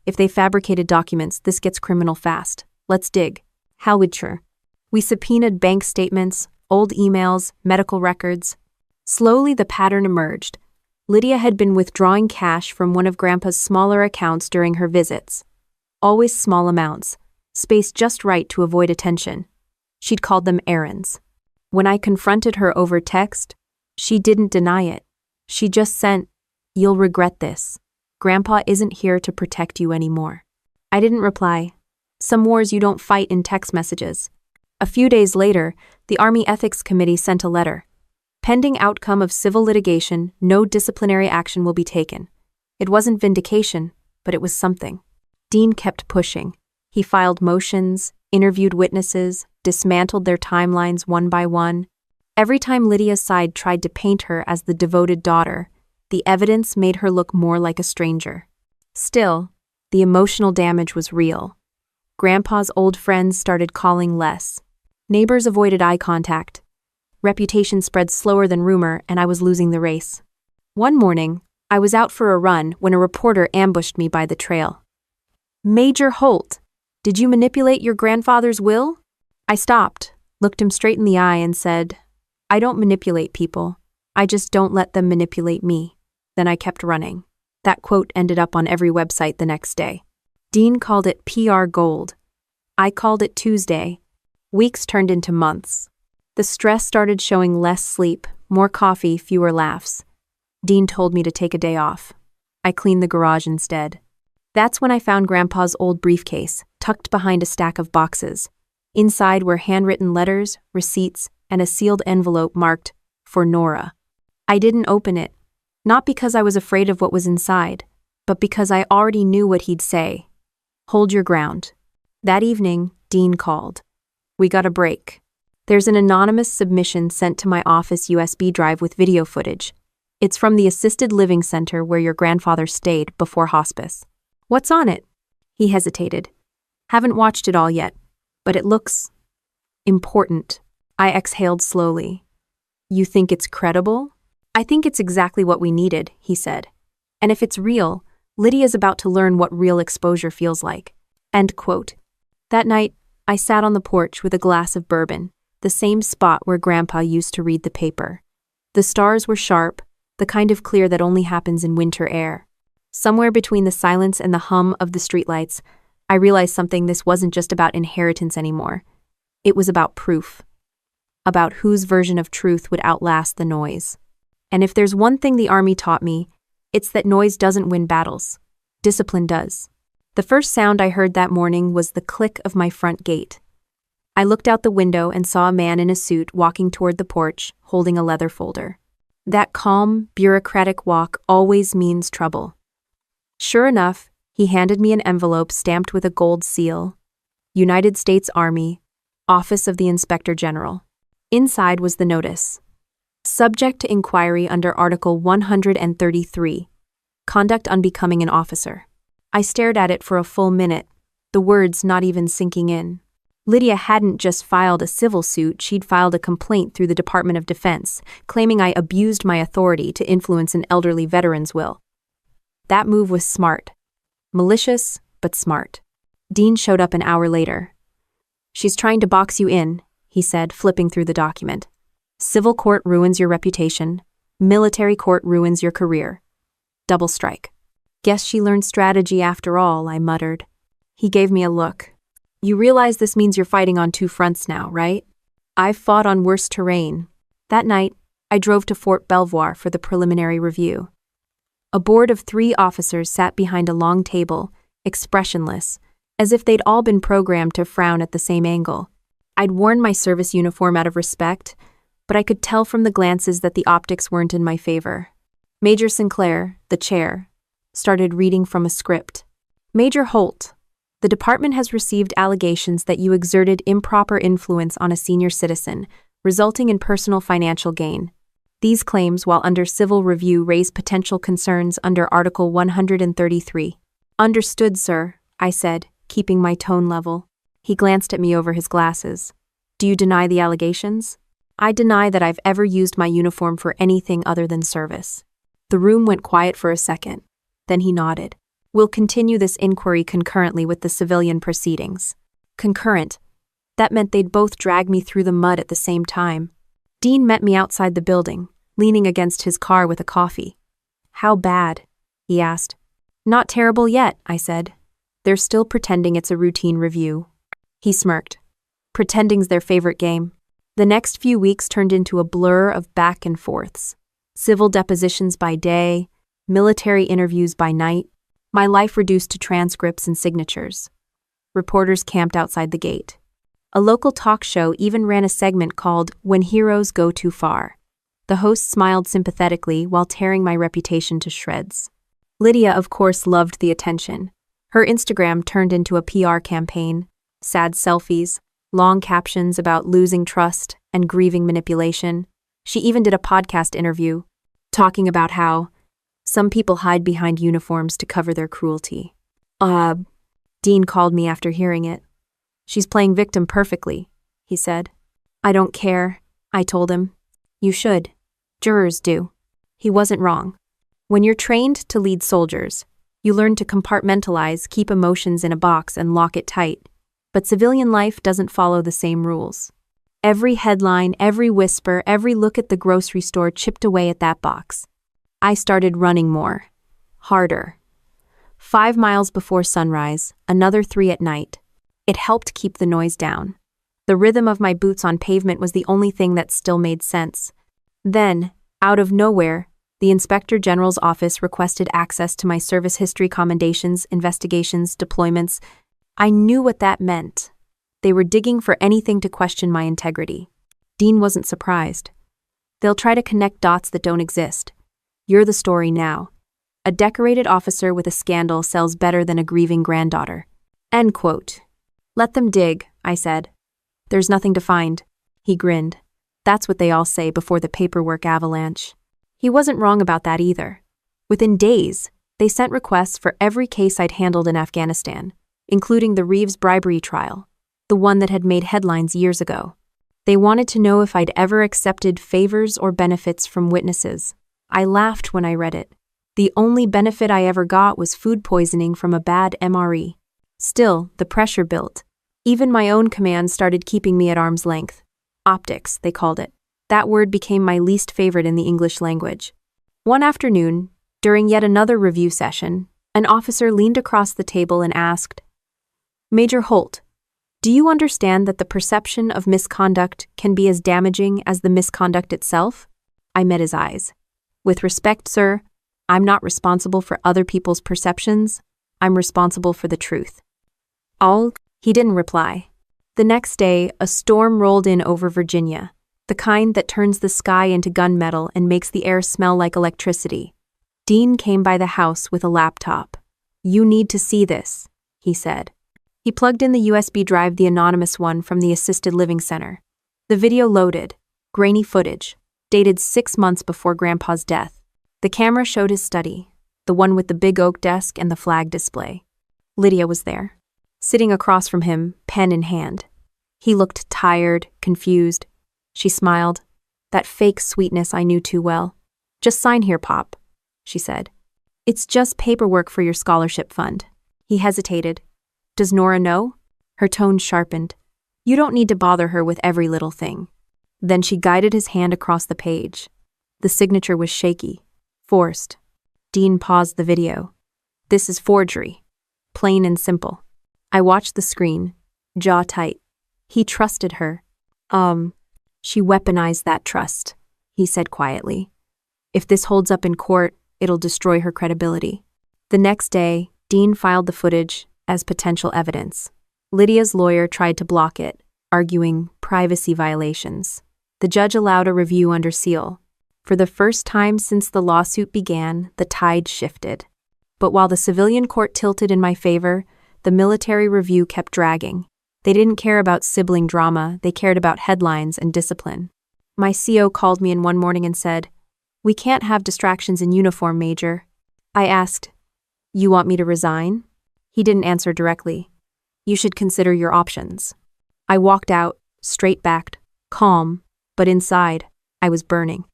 If they fabricated documents, this gets criminal fast. Let's dig. How would sure? We subpoenaed bank statements, old emails, medical records. Slowly, the pattern emerged. Lydia had been withdrawing cash from one of Grandpa's smaller accounts during her visits. Always small amounts, spaced just right to avoid attention. She'd called them errands. When I confronted her over text, she didn't deny it. She just sent, "You'll regret this. Grandpa isn't here to protect you anymore." I didn't reply. Some wars you don't fight in text messages. A few days later, the Army Ethics Committee sent a letter. Pending outcome of civil litigation, no disciplinary action will be taken. It wasn't vindication, but it was something. Dean kept pushing. He filed motions, interviewed witnesses, dismantled their timelines one by one. Every time Lydia's side tried to paint her as the devoted daughter, the evidence made her look more like a stranger. Still, the emotional damage was real. Grandpa's old friends started calling less. Neighbors avoided eye contact. Reputation spread slower than rumor, and I was losing the race. One morning, I was out for a run when a reporter ambushed me by the trail. "Major Holt, did you manipulate your grandfather's will?" I stopped, looked him straight in the eye, and said, "I don't manipulate people. I just don't let them manipulate me." Then I kept running. That quote ended up on every website the next day. Dean called it PR gold. I called it Tuesday. Weeks turned into months. The stress started showing: less sleep, more coffee, fewer laughs. Dean told me to take a day off. I cleaned the garage instead. That's when I found Grandpa's old briefcase, tucked behind a stack of boxes. Inside were handwritten letters, receipts, and a sealed envelope marked, "For Nora." I didn't open it, not because I was afraid of what was inside, but because I already knew what he'd say. "Hold your ground." That evening, Dean called. We got a break. There's an anonymous submission sent to my office USB drive with video footage. It's from the assisted living center where your grandfather stayed before hospice. "What's on it?" He hesitated. "Haven't watched it all yet, but it looks important." I exhaled slowly. "You think it's credible?" "I think it's exactly what we needed," he said. "And if it's real, Lydia's about to learn what real exposure feels like." End quote. That night, I sat on the porch with a glass of bourbon, the same spot where Grandpa used to read the paper. The stars were sharp, the kind of clear that only happens in winter air. Somewhere between the silence and the hum of the streetlights, I realized something: this wasn't just about inheritance anymore. It was about proof. About whose version of truth would outlast the noise. And if there's one thing the Army taught me, it's that noise doesn't win battles. Discipline does. The first sound I heard that morning was the click of my front gate. I looked out the window and saw a man in a suit walking toward the porch, holding a leather folder. That calm, bureaucratic walk always means trouble. Sure enough, he handed me an envelope stamped with a gold seal. United States Army, Office of the Inspector General. Inside was the notice. Subject to inquiry under Article 133, Conduct Unbecoming an Officer. I stared at it for a full minute, the words not even sinking in. Lydia hadn't just filed a civil suit, she'd filed a complaint through the Department of Defense, claiming I abused my authority to influence an elderly veteran's will. That move was smart. Malicious, but smart. Dean showed up an hour later. "She's trying to box you in," he said, flipping through the document. "Civil court ruins your reputation. Military court ruins your career. Double strike." "Guess she learned strategy after all," I muttered. He gave me a look. "You realize this means you're fighting on two fronts now, right?" "I've fought on worse terrain." That night, I drove to Fort Belvoir for the preliminary review. A board of 3 officers sat behind a long table, expressionless, as if they'd all been programmed to frown at the same angle. I'd worn my service uniform out of respect, but I could tell from the glances that the optics weren't in my favor. Major Sinclair, the chair, started reading from a script. "Major Holt, the department has received allegations that you exerted improper influence on a senior citizen, resulting in personal financial gain. These claims, while under civil review, raise potential concerns under Article 133. "Understood, sir," I said, keeping my tone level. He glanced at me over his glasses. "Do you deny the allegations?" "I deny that I've ever used my uniform for anything other than service." The room went quiet for a second. Then he nodded. We'll continue this inquiry concurrently with the civilian proceedings. Concurrent. That meant they'd both drag me through the mud at the same time. Dean met me outside the building, leaning against his car with a coffee. How bad? He asked. Not terrible yet, I said. They're still pretending it's a routine review. He smirked. Pretending's their favorite game. The next few weeks turned into a blur of back and forths. Civil depositions by day, military interviews by night. My life reduced to transcripts and signatures. Reporters camped outside the gate. A local talk show even ran a segment called When Heroes Go Too Far. The host smiled sympathetically while tearing my reputation to shreds. Lydia, of course, loved the attention. Her Instagram turned into a PR campaign, sad selfies, long captions about losing trust and grieving manipulation. She even did a podcast interview, talking about how some people hide behind uniforms to cover their cruelty. Dean called me after hearing it. She's playing victim perfectly, he said. I don't care, I told him. You should. Jurors do. He wasn't wrong. When you're trained to lead soldiers, you learn to compartmentalize, keep emotions in a box, and lock it tight. But civilian life doesn't follow the same rules. Every headline, every whisper, every look at the grocery store chipped away at that box. I started running more. Harder. 5 miles before sunrise, another 3 at night. It helped keep the noise down. The rhythm of my boots on pavement was the only thing that still made sense. Then, out of nowhere, the Inspector General's office requested access to my service history, commendations, investigations, deployments. I knew what that meant. They were digging for anything to question my integrity. Dean wasn't surprised. They'll try to connect dots that don't exist. You're the story now. A decorated officer with a scandal sells better than a grieving granddaughter. End quote. Let them dig, I said. There's nothing to find. He grinned. That's what they all say before the paperwork avalanche. He wasn't wrong about that either. Within days, they sent requests for every case I'd handled in Afghanistan, including the Reeves bribery trial, the one that had made headlines years ago. They wanted to know if I'd ever accepted favors or benefits from witnesses. I laughed when I read it. The only benefit I ever got was food poisoning from a bad MRE. Still, the pressure built. Even my own command started keeping me at arm's length. Optics, they called it. That word became my least favorite in the English language. One afternoon, during yet another review session, an officer leaned across the table and asked, Major Holt, do you understand that the perception of misconduct can be as damaging as the misconduct itself? I met his eyes. With respect, sir, I'm not responsible for other people's perceptions. I'm responsible for the truth. He didn't reply. The next day, a storm rolled in over Virginia, the kind that turns the sky into gunmetal and makes the air smell like electricity. Dean came by the house with a laptop. You need to see this, he said. He plugged in the USB drive, the anonymous one from the assisted living center. The video loaded, grainy footage, dated 6 months before Grandpa's death. The camera showed his study, the one with the big oak desk and the flag display. Lydia was there, sitting across from him, pen in hand. He looked tired, confused. She smiled, that fake sweetness I knew too well. Just sign here, Pop, she said. It's just paperwork for your scholarship fund. He hesitated. Does Nora know? Her tone sharpened. You don't need to bother her with every little thing. Then she guided his hand across the page. The signature was shaky, forced. Dean paused the video. This is forgery. Plain and simple. I watched the screen, jaw tight. He trusted her. She weaponized that trust, he said quietly. If this holds up in court, it'll destroy her credibility. The next day, Dean filed the footage as potential evidence. Lydia's lawyer tried to block it, arguing privacy violations. The judge allowed a review under seal. For the first time since the lawsuit began, the tide shifted. But while the civilian court tilted in my favor, the military review kept dragging. They didn't care about sibling drama, they cared about headlines and discipline. My CO called me in one morning and said, "We can't have distractions in uniform, Major." I asked, "You want me to resign?" He didn't answer directly. "You should consider your options." I walked out, straight-backed, calm, but inside, I was burning.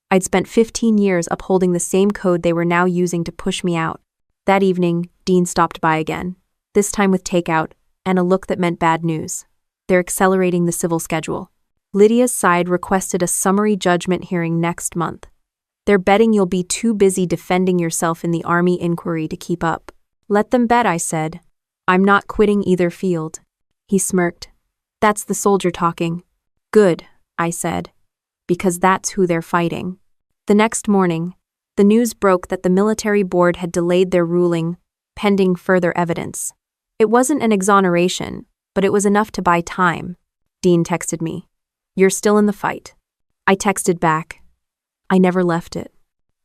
I'd spent 15 years upholding the same code they were now using to push me out. That evening, Dean stopped by again, this time with takeout and a look that meant bad news. They're accelerating the civil schedule. Lydia's side requested a summary judgment hearing next month. They're betting you'll be too busy defending yourself in the Army inquiry to keep up. Let them bet, I said. I'm not quitting either field. He smirked. That's the soldier talking. Good, I said, because that's who they're fighting. The next morning, the news broke that the military board had delayed their ruling, pending further evidence. It wasn't an exoneration, but it was enough to buy time. Dean texted me. You're still in the fight. I texted back. I never left it.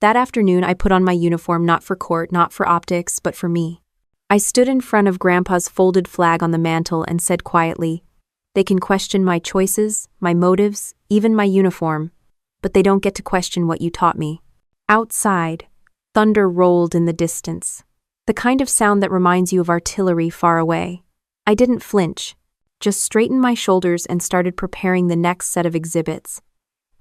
That afternoon, I put on my uniform not for court, not for optics, but for me. I stood in front of Grandpa's folded flag on the mantel and said quietly, they can question my choices, my motives, even my uniform, but they don't get to question what you taught me. Outside, thunder rolled in the distance, the kind of sound that reminds you of artillery far away. I didn't flinch, just straightened my shoulders and started preparing the next set of exhibits.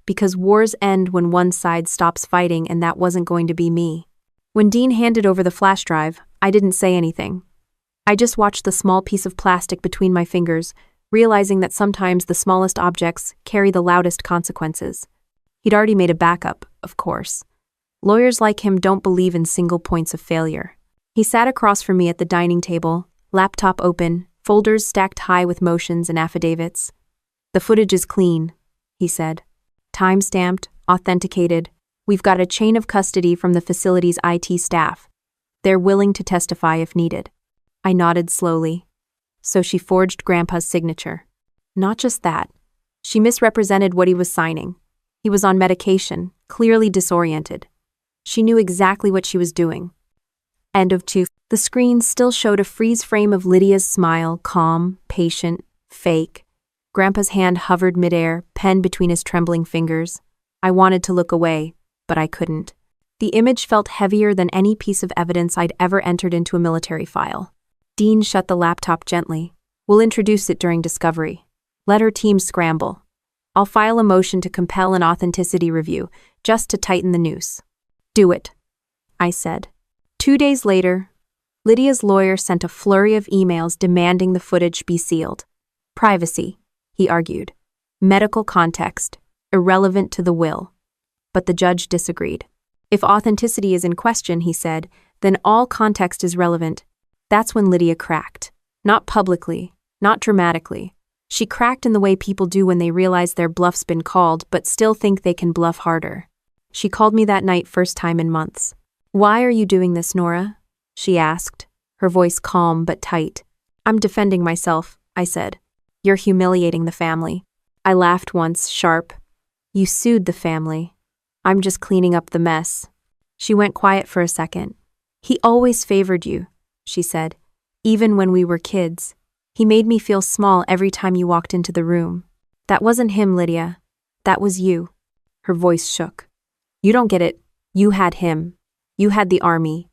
Because wars end when one side stops fighting, and that wasn't going to be me. When Dean handed over the flash drive, I didn't say anything. I just watched the small piece of plastic between my fingers, realizing that sometimes the smallest objects carry the loudest consequences. He'd already made a backup, of course. Lawyers like him don't believe in single points of failure. He sat across from me at the dining table, laptop open, folders stacked high with motions and affidavits. The footage is clean, he said. Time-stamped, authenticated. We've got a chain of custody from the facility's IT staff. They're willing to testify if needed. I nodded slowly. So she forged Grandpa's signature. Not just that. She misrepresented what he was signing. He was on medication, clearly disoriented. She knew exactly what she was doing. End of 2. The screen still showed a freeze frame of Lydia's smile, calm, patient, fake. Grandpa's hand hovered midair, pen between his trembling fingers. I wanted to look away, but I couldn't. The image felt heavier than any piece of evidence I'd ever entered into a military file. Dean shut the laptop gently. We'll introduce it during discovery. Let her team scramble. I'll file a motion to compel an authenticity review, just to tighten the noose. Do it, I said. 2 days later, Lydia's lawyer sent a flurry of emails demanding the footage be sealed. Privacy, he argued. Medical context, irrelevant to the will. But the judge disagreed. If authenticity is in question, he said, then all context is relevant. That's when Lydia cracked. Not publicly, not dramatically. She cracked in the way people do when they realize their bluff's been called, but still think they can bluff harder. She called me that night, first time in months. Why are you doing this, Nora? She asked, her voice calm but tight. I'm defending myself, I said. You're humiliating the family. I laughed once, sharp. You sued the family. I'm just cleaning up the mess. She went quiet for a second. He always favored you, she said, even when we were kids. He made me feel small every time you walked into the room. That wasn't him, Lydia. That was you. Her voice shook. You don't get it. You had him. You had the army.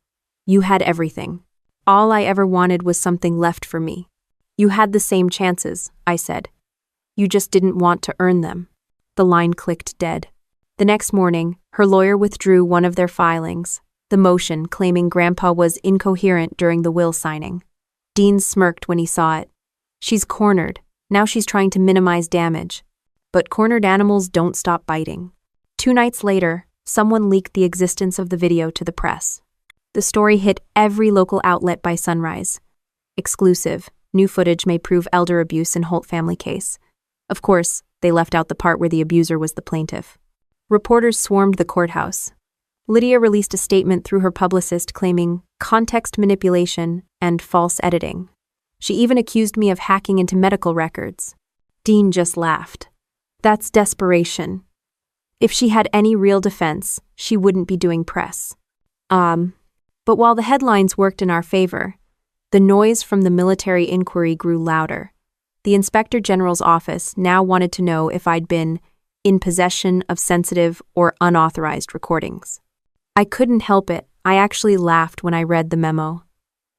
You had everything. All I ever wanted was something left for me. You had the same chances, I said. You just didn't want to earn them. The line clicked dead. The next morning, her lawyer withdrew one of their filings, the motion claiming Grandpa was incoherent during the will signing. Dean smirked when he saw it. She's cornered. Now she's trying to minimize damage. But cornered animals don't stop biting. 2 nights later, someone leaked the existence of the video to the press. The story hit every local outlet by sunrise. Exclusive. New footage may prove elder abuse in Holt family case. Of course, they left out the part where the abuser was the plaintiff. Reporters swarmed the courthouse. Lydia released a statement through her publicist claiming context manipulation and false editing. She even accused me of hacking into medical records. Dean just laughed. That's desperation. If she had any real defense, she wouldn't be doing press. But while the headlines worked in our favor, the noise from the military inquiry grew louder. The Inspector General's office now wanted to know if I'd been in possession of sensitive or unauthorized recordings. I couldn't help it. I actually laughed when I read the memo.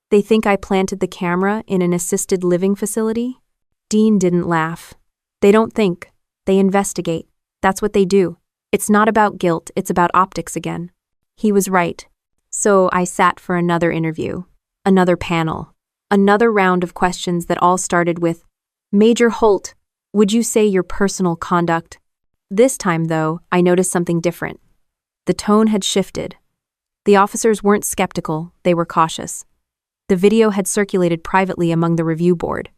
They think I planted the camera in an assisted living facility? Dean didn't laugh. They don't think. They investigate. That's what they do. It's not about guilt, it's about optics again. He was right. So I sat for another interview. Another panel. Another round of questions that all started with, "Major Holt, would you say your personal conduct?" This time, though, I noticed something different. The tone had shifted. The officers weren't skeptical, they were cautious. The video had circulated privately among the review board.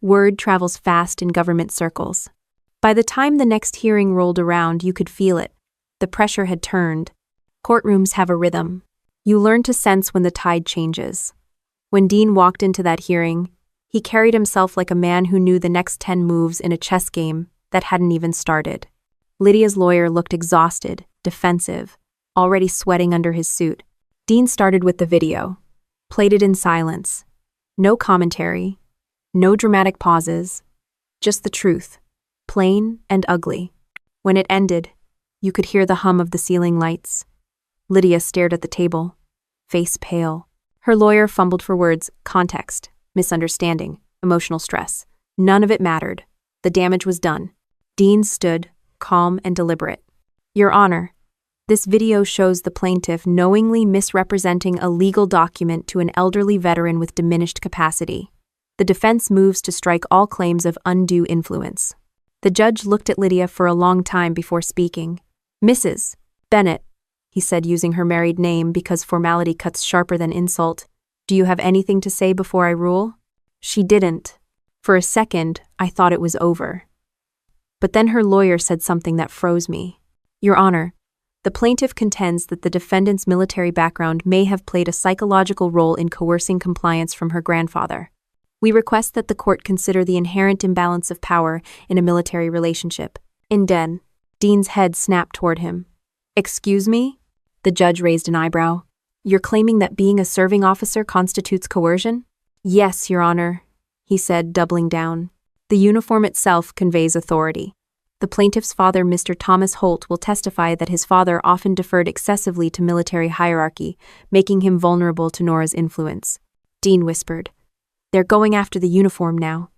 Word travels fast in government circles. By the time the next hearing rolled around, you could feel it. The pressure had turned. Courtrooms have a rhythm. You learn to sense when the tide changes. When Dean walked into that hearing, he carried himself like a man who knew the next 10 moves in a chess game that hadn't even started. Lydia's lawyer looked exhausted, defensive, already sweating under his suit. Dean started with the video, played it in silence. No commentary, no dramatic pauses, just the truth, plain and ugly. When it ended, you could hear the hum of the ceiling lights. Lydia stared at the table, face pale. Her lawyer fumbled for words, context, misunderstanding, emotional stress. None of it mattered. The damage was done. Dean stood, calm and deliberate. "Your Honor, this video shows the plaintiff knowingly misrepresenting a legal document to an elderly veteran with diminished capacity. The defense moves to strike all claims of undue influence." The judge looked at Lydia for a long time before speaking. "Mrs. Bennett," he said, using her married name because formality cuts sharper than insult, "do you have anything to say before I rule?" She didn't. For a second, I thought it was over. But then her lawyer said something that froze me. "Your Honor, the plaintiff contends that the defendant's military background may have played a psychological role in coercing compliance from her grandfather. We request that the court consider the inherent imbalance of power in a military relationship." Dean's head snapped toward him. "Excuse me?" The judge raised an eyebrow. "You're claiming that being a serving officer constitutes coercion?" "Yes, Your Honor," he said, doubling down. "The uniform itself conveys authority. The plaintiff's father, Mr. Thomas Holt, will testify that his father often deferred excessively to military hierarchy, making him vulnerable to Nora's influence." Dean whispered, "They're going after the uniform now."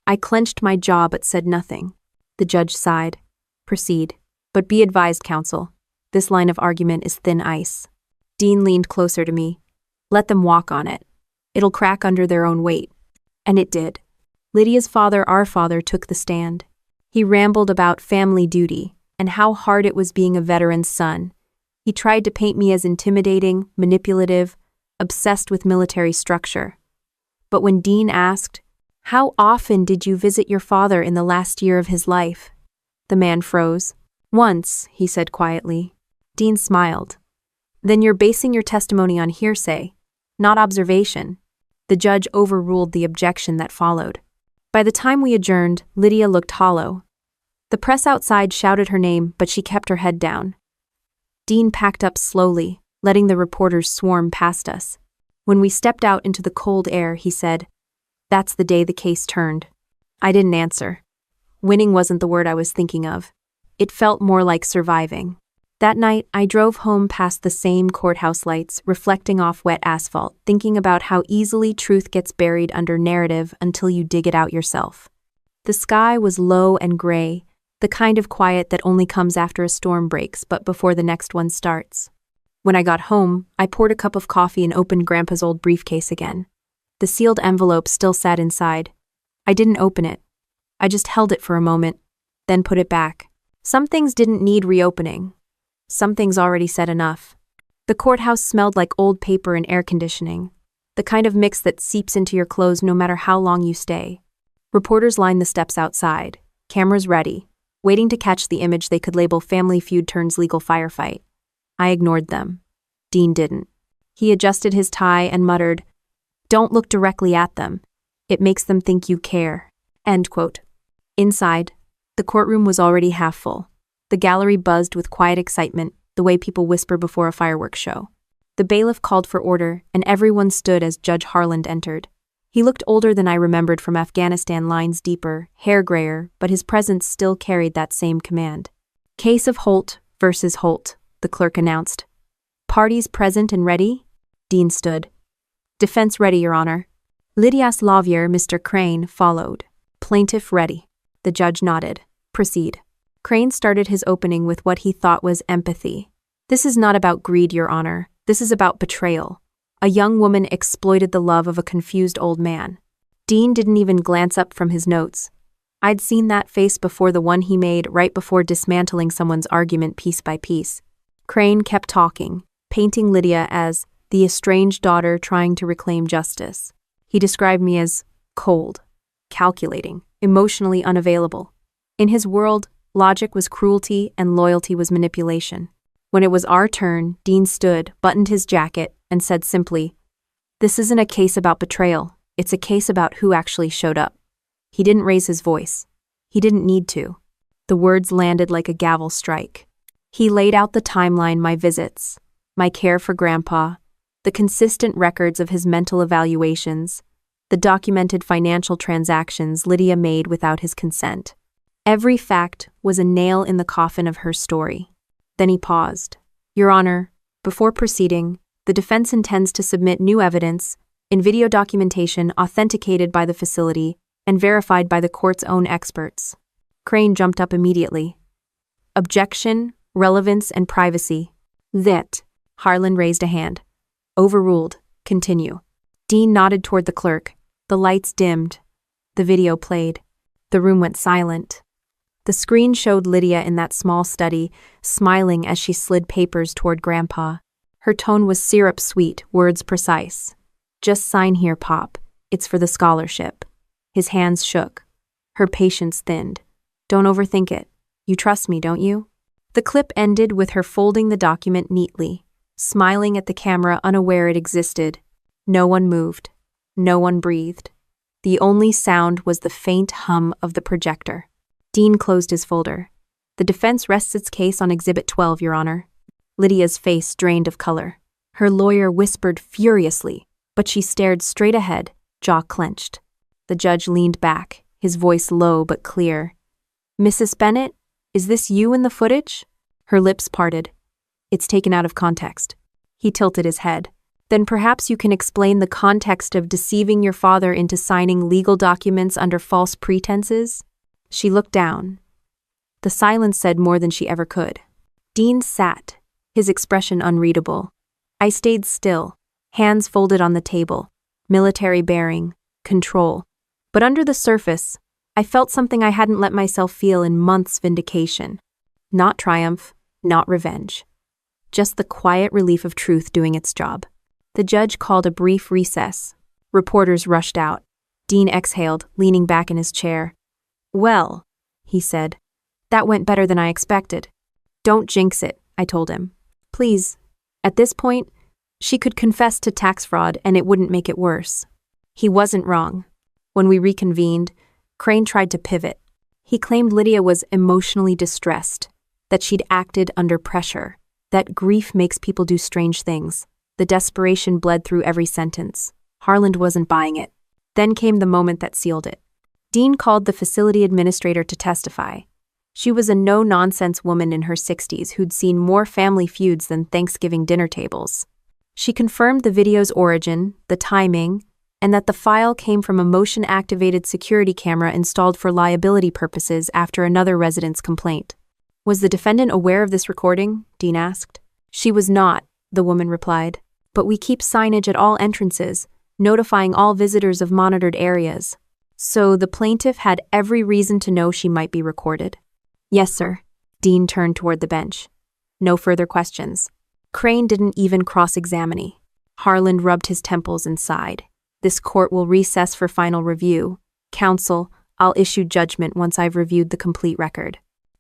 I clenched my jaw but said nothing. The judge sighed. "Proceed. But be advised, counsel. This line of argument is thin ice." Dean leaned closer to me. "Let them walk on it. It'll crack under their own weight." And it did. Lydia's father, our father, took the stand. He rambled about family duty and how hard it was being a veteran's son. He tried to paint me as intimidating, manipulative, obsessed with military structure. But when Dean asked, "How often did you visit your father in the last year of his life?" the man froze. "Once," he said quietly. Dean smiled. "Then you're basing your testimony on hearsay, not observation." The judge overruled the objection that followed. By the time we adjourned, Lydia looked hollow. The press outside shouted her name, but she kept her head down. Dean packed up slowly, letting the reporters swarm past us. When we stepped out into the cold air, he said, "That's the day the case turned." I didn't answer. Winning wasn't the word I was thinking of. It felt more like surviving. That night, I drove home past the same courthouse lights, reflecting off wet asphalt, thinking about how easily truth gets buried under narrative until you dig it out yourself. The sky was low and gray, the kind of quiet that only comes after a storm breaks but before the next one starts. When I got home, I poured a cup of coffee and opened Grandpa's old briefcase again. The sealed envelope still sat inside. I didn't open it. I just held it for a moment, then put it back. Some things didn't need reopening. Some things already said enough. The courthouse smelled like old paper and air conditioning, the kind of mix that seeps into your clothes no matter how long you stay. Reporters lined the steps outside, cameras ready, waiting to catch the image they could label Family Feud turns legal firefight. I ignored them. Dean didn't. He adjusted his tie and muttered, "Don't look directly at them. It makes them think you care." End quote. Inside, the courtroom was already half full. The gallery buzzed with quiet excitement, the way people whisper before a fireworks show. The bailiff called for order, and everyone stood as Judge Harland entered. He looked older than I remembered from Afghanistan, lines deeper, hair grayer, but his presence still carried that same command. "Case of Holt versus Holt," the clerk announced. "Parties present and ready?" Dean stood. "Defense ready, Your Honor." Lydia's lawyer, Mr. Crane, followed. "Plaintiff ready." The judge nodded. "Proceed." Crane started his opening with what he thought was empathy. "This is not about greed, Your Honor. This is about betrayal. A young woman exploited the love of a confused old man. Dean didn't even glance up from his notes. I'd seen that face before, the one he made right before dismantling someone's argument piece by piece. Crane kept talking, painting Lydia as the estranged daughter trying to reclaim justice. He described me as cold, calculating, emotionally unavailable. In his world, logic was cruelty and loyalty was manipulation. When it was our turn, Dean stood, buttoned his jacket, and said simply, "This isn't a case about betrayal, it's a case about who actually showed up." He didn't raise his voice. He didn't need to. The words landed like a gavel strike. He laid out the timeline: my visits, my care for Grandpa, the consistent records of his mental evaluations, the documented financial transactions Lydia made without his consent. Every fact was a nail in the coffin of her story. Then he paused. "Your Honor, before proceeding, the defense intends to submit new evidence in video documentation authenticated by the facility and verified by the court's own experts." Crane jumped up immediately. "Objection, relevance, and privacy." "That." Harlan raised a hand. "Overruled. Continue." Dean nodded toward the clerk. The lights dimmed. The video played. The room went silent. The screen showed Lydia in that small study, smiling as she slid papers toward Grandpa. Her tone was syrup-sweet, words precise. "Just sign here, Pop. It's for the scholarship." His hands shook. Her patience thinned. "Don't overthink it. You trust me, don't you?" The clip ended with her folding the document neatly, smiling at the camera, unaware it existed. No one moved. No one breathed. The only sound was the faint hum of the projector. Dean closed his folder. "The defense rests its case on Exhibit 12, Your Honor." Lydia's face drained of color. Her lawyer whispered furiously, but she stared straight ahead, jaw clenched. The judge leaned back, his voice low but clear. "Mrs. Bennett, is this you in the footage?" Her lips parted. "It's taken out of context." He tilted his head. "Then perhaps you can explain the context of deceiving your father into signing legal documents under false pretenses?" She looked down. The silence said more than she ever could. Dean sat, his expression unreadable. I stayed still, hands folded on the table, military bearing, control. But under the surface, I felt something I hadn't let myself feel in months: vindication. Not triumph, not revenge. Just the quiet relief of truth doing its job. The judge called a brief recess. Reporters rushed out. Dean exhaled, leaning back in his chair. "Well," he said, "that went better than I expected." "Don't jinx it," I told him. "Please." At this point, she could confess to tax fraud and it wouldn't make it worse. He wasn't wrong. When we reconvened, Crane tried to pivot. He claimed Lydia was emotionally distressed, that she'd acted under pressure, that grief makes people do strange things. The desperation bled through every sentence. Harland wasn't buying it. Then came the moment that sealed it. Dean called the facility administrator to testify. She was a no-nonsense woman in her 60s who'd seen more family feuds than Thanksgiving dinner tables. She confirmed the video's origin, the timing, and that the file came from a motion-activated security camera installed for liability purposes after another resident's complaint. "Was the defendant aware of this recording?" Dean asked. "She was not," the woman replied. "But we keep signage at all entrances, notifying all visitors of monitored areas. So the plaintiff had every reason to know she might be recorded?" "Yes, sir." Dean turned toward the bench. No further questions. Crane didn't even cross-examine me. Harland rubbed his temples and sighed. "This court will recess for final review. Counsel, I'll issue judgment once I've reviewed the complete record."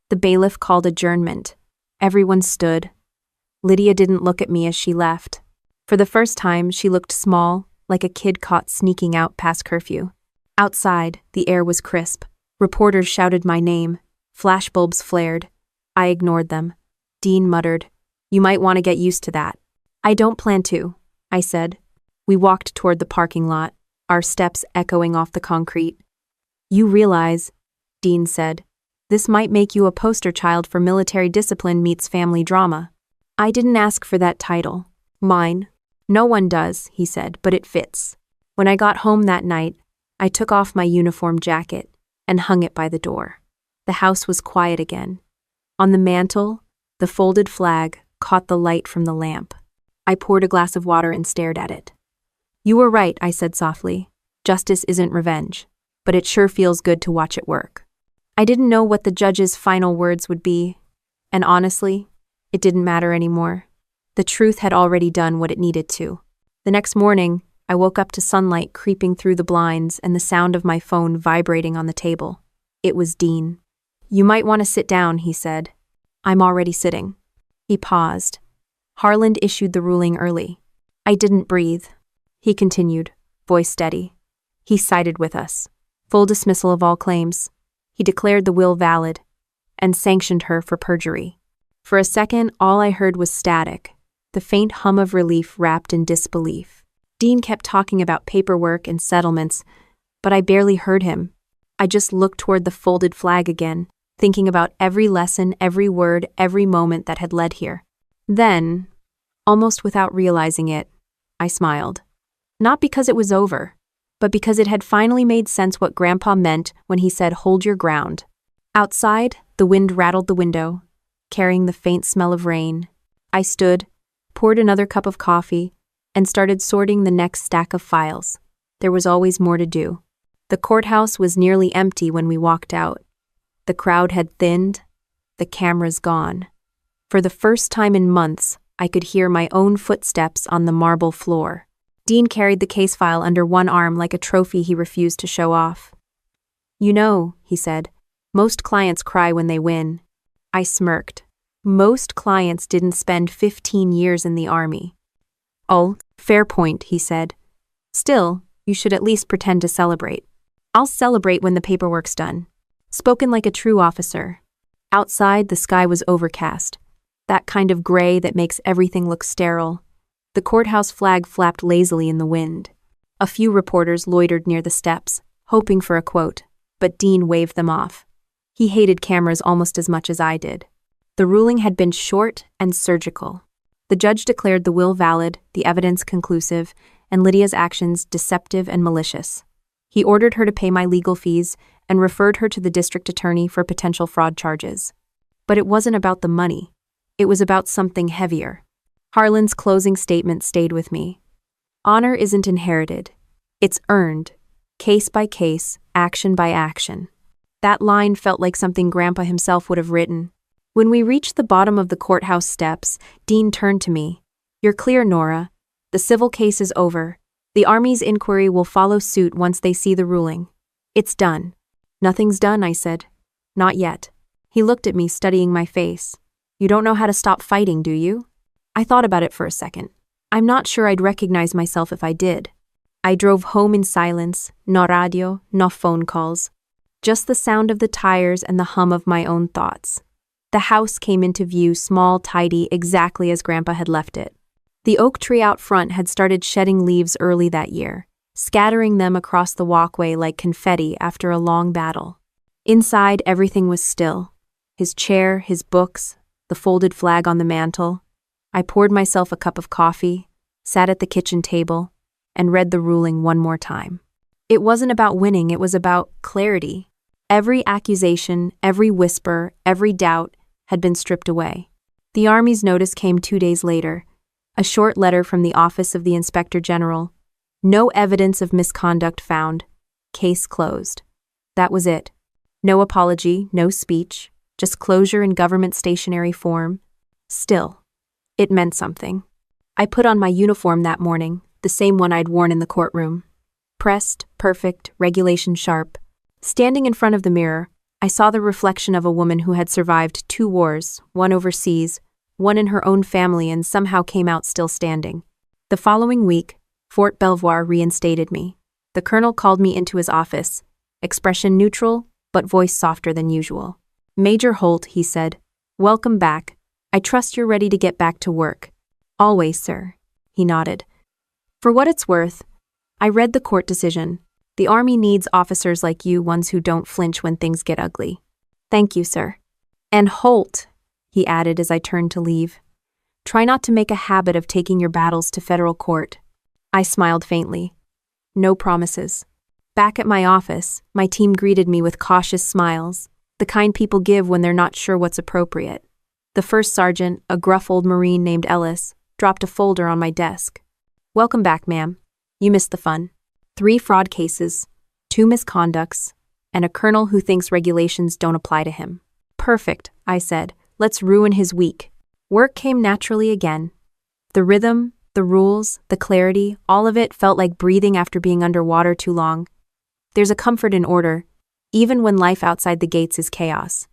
The bailiff called adjournment. Everyone stood. Lydia didn't look at me as she left. For the first time, she looked small, like a kid caught sneaking out past curfew. Outside, the air was crisp. Reporters shouted my name. Flashbulbs flared. I ignored them. Dean muttered, "You might want to get used to that." "I don't plan to," I said. We walked toward the parking lot, our steps echoing off the concrete. "You realize," Dean said, "this might make you a poster child for military discipline meets family drama." I didn't ask for that title. Mine. "No one does," he said, "but it fits." When I got home that night, I took off my uniform jacket and hung it by the door. The house was quiet again. On the mantel, the folded flag caught the light from the lamp. I poured a glass of water and stared at it. You were right, I said softly. Justice isn't revenge, but it sure feels good to watch it work. I didn't know what the judge's final words would be, and honestly, it didn't matter anymore. The truth had already done what it needed to. The next morning, I woke up to sunlight creeping through the blinds and the sound of my phone vibrating on the table. It was Dean. You might want to sit down, he said. I'm already sitting. He paused. Harland issued the ruling early. I didn't breathe. He continued, voice steady. He sided with us. Full dismissal of all claims. He declared the will valid and sanctioned her for perjury. For a second, all I heard was static, the faint hum of relief wrapped in disbelief. Dean kept talking about paperwork and settlements, but I barely heard him. I just looked toward the folded flag again, thinking about every lesson, every word, every moment that had led here. Then, almost without realizing it, I smiled. Not because it was over, but because it had finally made sense what Grandpa meant when he said, "Hold your ground." Outside, the wind rattled the window, carrying the faint smell of rain. I stood, poured another cup of coffee, and started sorting the next stack of files. There was always more to do. The courthouse was nearly empty when we walked out. The crowd had thinned, the cameras gone. For the first time in months, I could hear my own footsteps on the marble floor. Dean carried the case file under one arm like a trophy he refused to show off. You know, he said, most clients cry when they win. I smirked. Most clients didn't spend 15 years in the army. Oh, fair point, he said. Still, you should at least pretend to celebrate. I'll celebrate when the paperwork's done. Spoken like a true officer. Outside, the sky was overcast. That kind of gray that makes everything look sterile. The courthouse flag flapped lazily in the wind. A few reporters loitered near the steps, hoping for a quote, but Dean waved them off. He hated cameras almost as much as I did. The ruling had been short and surgical. The judge declared the will valid, the evidence conclusive, and Lydia's actions deceptive and malicious. He ordered her to pay my legal fees and referred her to the district attorney for potential fraud charges. But it wasn't about the money. It was about something heavier. Harland's closing statement stayed with me. Honor isn't inherited. It's earned, case by case, action by action. That line felt like something Grandpa himself would have written. When we reached the bottom of the courthouse steps, Dean turned to me. You're clear, Nora. The civil case is over. The Army's inquiry will follow suit once they see the ruling. It's done. Nothing's done, I said. Not yet. He looked at me, studying my face. You don't know how to stop fighting, do you? I thought about it for a second. I'm not sure I'd recognize myself if I did. I drove home in silence, no radio, no phone calls. Just the sound of the tires and the hum of my own thoughts. The house came into view, small, tidy, exactly as Grandpa had left it. The oak tree out front had started shedding leaves early that year, scattering them across the walkway like confetti after a long battle. Inside, everything was still. His chair, his books, the folded flag on the mantel. I poured myself a cup of coffee, sat at the kitchen table, and read the ruling one more time. It wasn't about winning, it was about clarity. Every accusation, every whisper, every doubt had been stripped away. The Army's notice came 2 days later, a short letter from the Office of the Inspector General. No evidence of misconduct found. Case closed. That was it. No apology, no speech, just closure in government stationery form. Still, it meant something. I put on my uniform that morning, the same one I'd worn in the courtroom. Pressed, perfect, regulation sharp. Standing in front of the mirror, I saw the reflection of a woman who had survived 2 wars, one overseas, one in her own family, and somehow came out still standing. The following week, Fort Belvoir reinstated me. The colonel called me into his office, expression neutral, but voice softer than usual. Major Holt, he said, welcome back. I trust you're ready to get back to work. Always, sir. He nodded. For what it's worth, I read the court decision. The Army needs officers like you, ones who don't flinch when things get ugly. Thank you, sir. And Holt, he added as I turned to leave, try not to make a habit of taking your battles to federal court. I smiled faintly. No promises. Back at my office, my team greeted me with cautious smiles, the kind people give when they're not sure what's appropriate. The first sergeant, a gruff old Marine named Ellis, dropped a folder on my desk. "Welcome back, ma'am. You missed the fun. 3 fraud cases, 2 misconducts, and a colonel who thinks regulations don't apply to him." "Perfect," I said. "Let's ruin his week." Work came naturally again. The rhythm, the rules, the clarity, all of it felt like breathing after being underwater too long. There's a comfort in order, even when life outside the gates is chaos.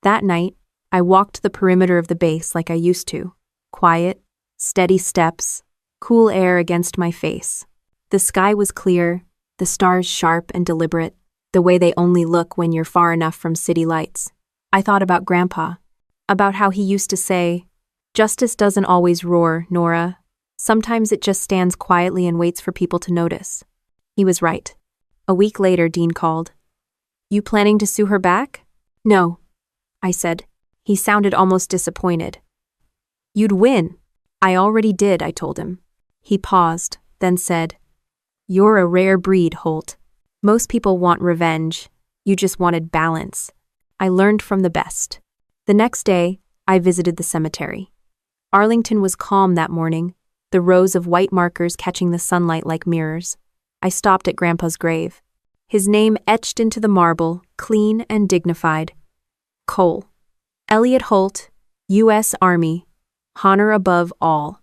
That night, I walked the perimeter of the base like I used to. Quiet, steady steps, cool air against my face. The sky was clear, the stars sharp and deliberate, the way they only look when you're far enough from city lights. I thought about Grandpa, about how he used to say, "Justice doesn't always roar, Nora. Sometimes it just stands quietly and waits for people to notice." He was right. A week later, Dean called. "You planning to sue her back?" "No," I said. He sounded almost disappointed. "You'd win." "I already did," I told him. He paused, then said, "You're a rare breed, Holt. Most people want revenge. You just wanted balance. I learned from the best." The next day, I visited the cemetery. Arlington was calm that morning, the rows of white markers catching the sunlight like mirrors. I stopped at Grandpa's grave. His name etched into the marble, clean and dignified. Cole. Elliot Holt, U.S. Army. Honor above all.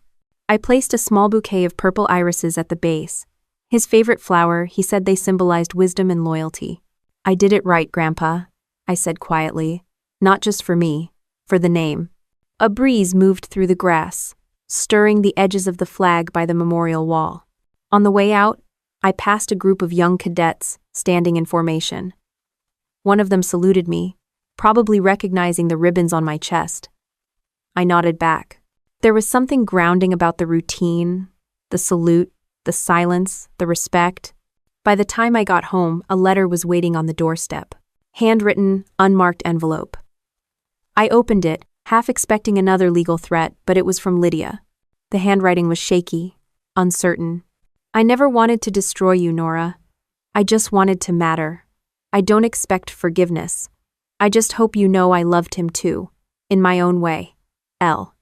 I placed a small bouquet of purple irises at the base. His favorite flower, he said they symbolized wisdom and loyalty. "I did it right, Grandpa," I said quietly. "Not just for me, for the name." A breeze moved through the grass, stirring the edges of the flag by the memorial wall. On the way out, I passed a group of young cadets standing in formation. One of them saluted me, probably recognizing the ribbons on my chest. I nodded back. There was something grounding about the routine, the salute, the silence, the respect. By the time I got home, a letter was waiting on the doorstep. Handwritten, unmarked envelope. I opened it, half expecting another legal threat, but it was from Lydia. The handwriting was shaky, uncertain. "I never wanted to destroy you, Nora. I just wanted to matter. I don't expect forgiveness. I just hope you know I loved him too, in my own way. L."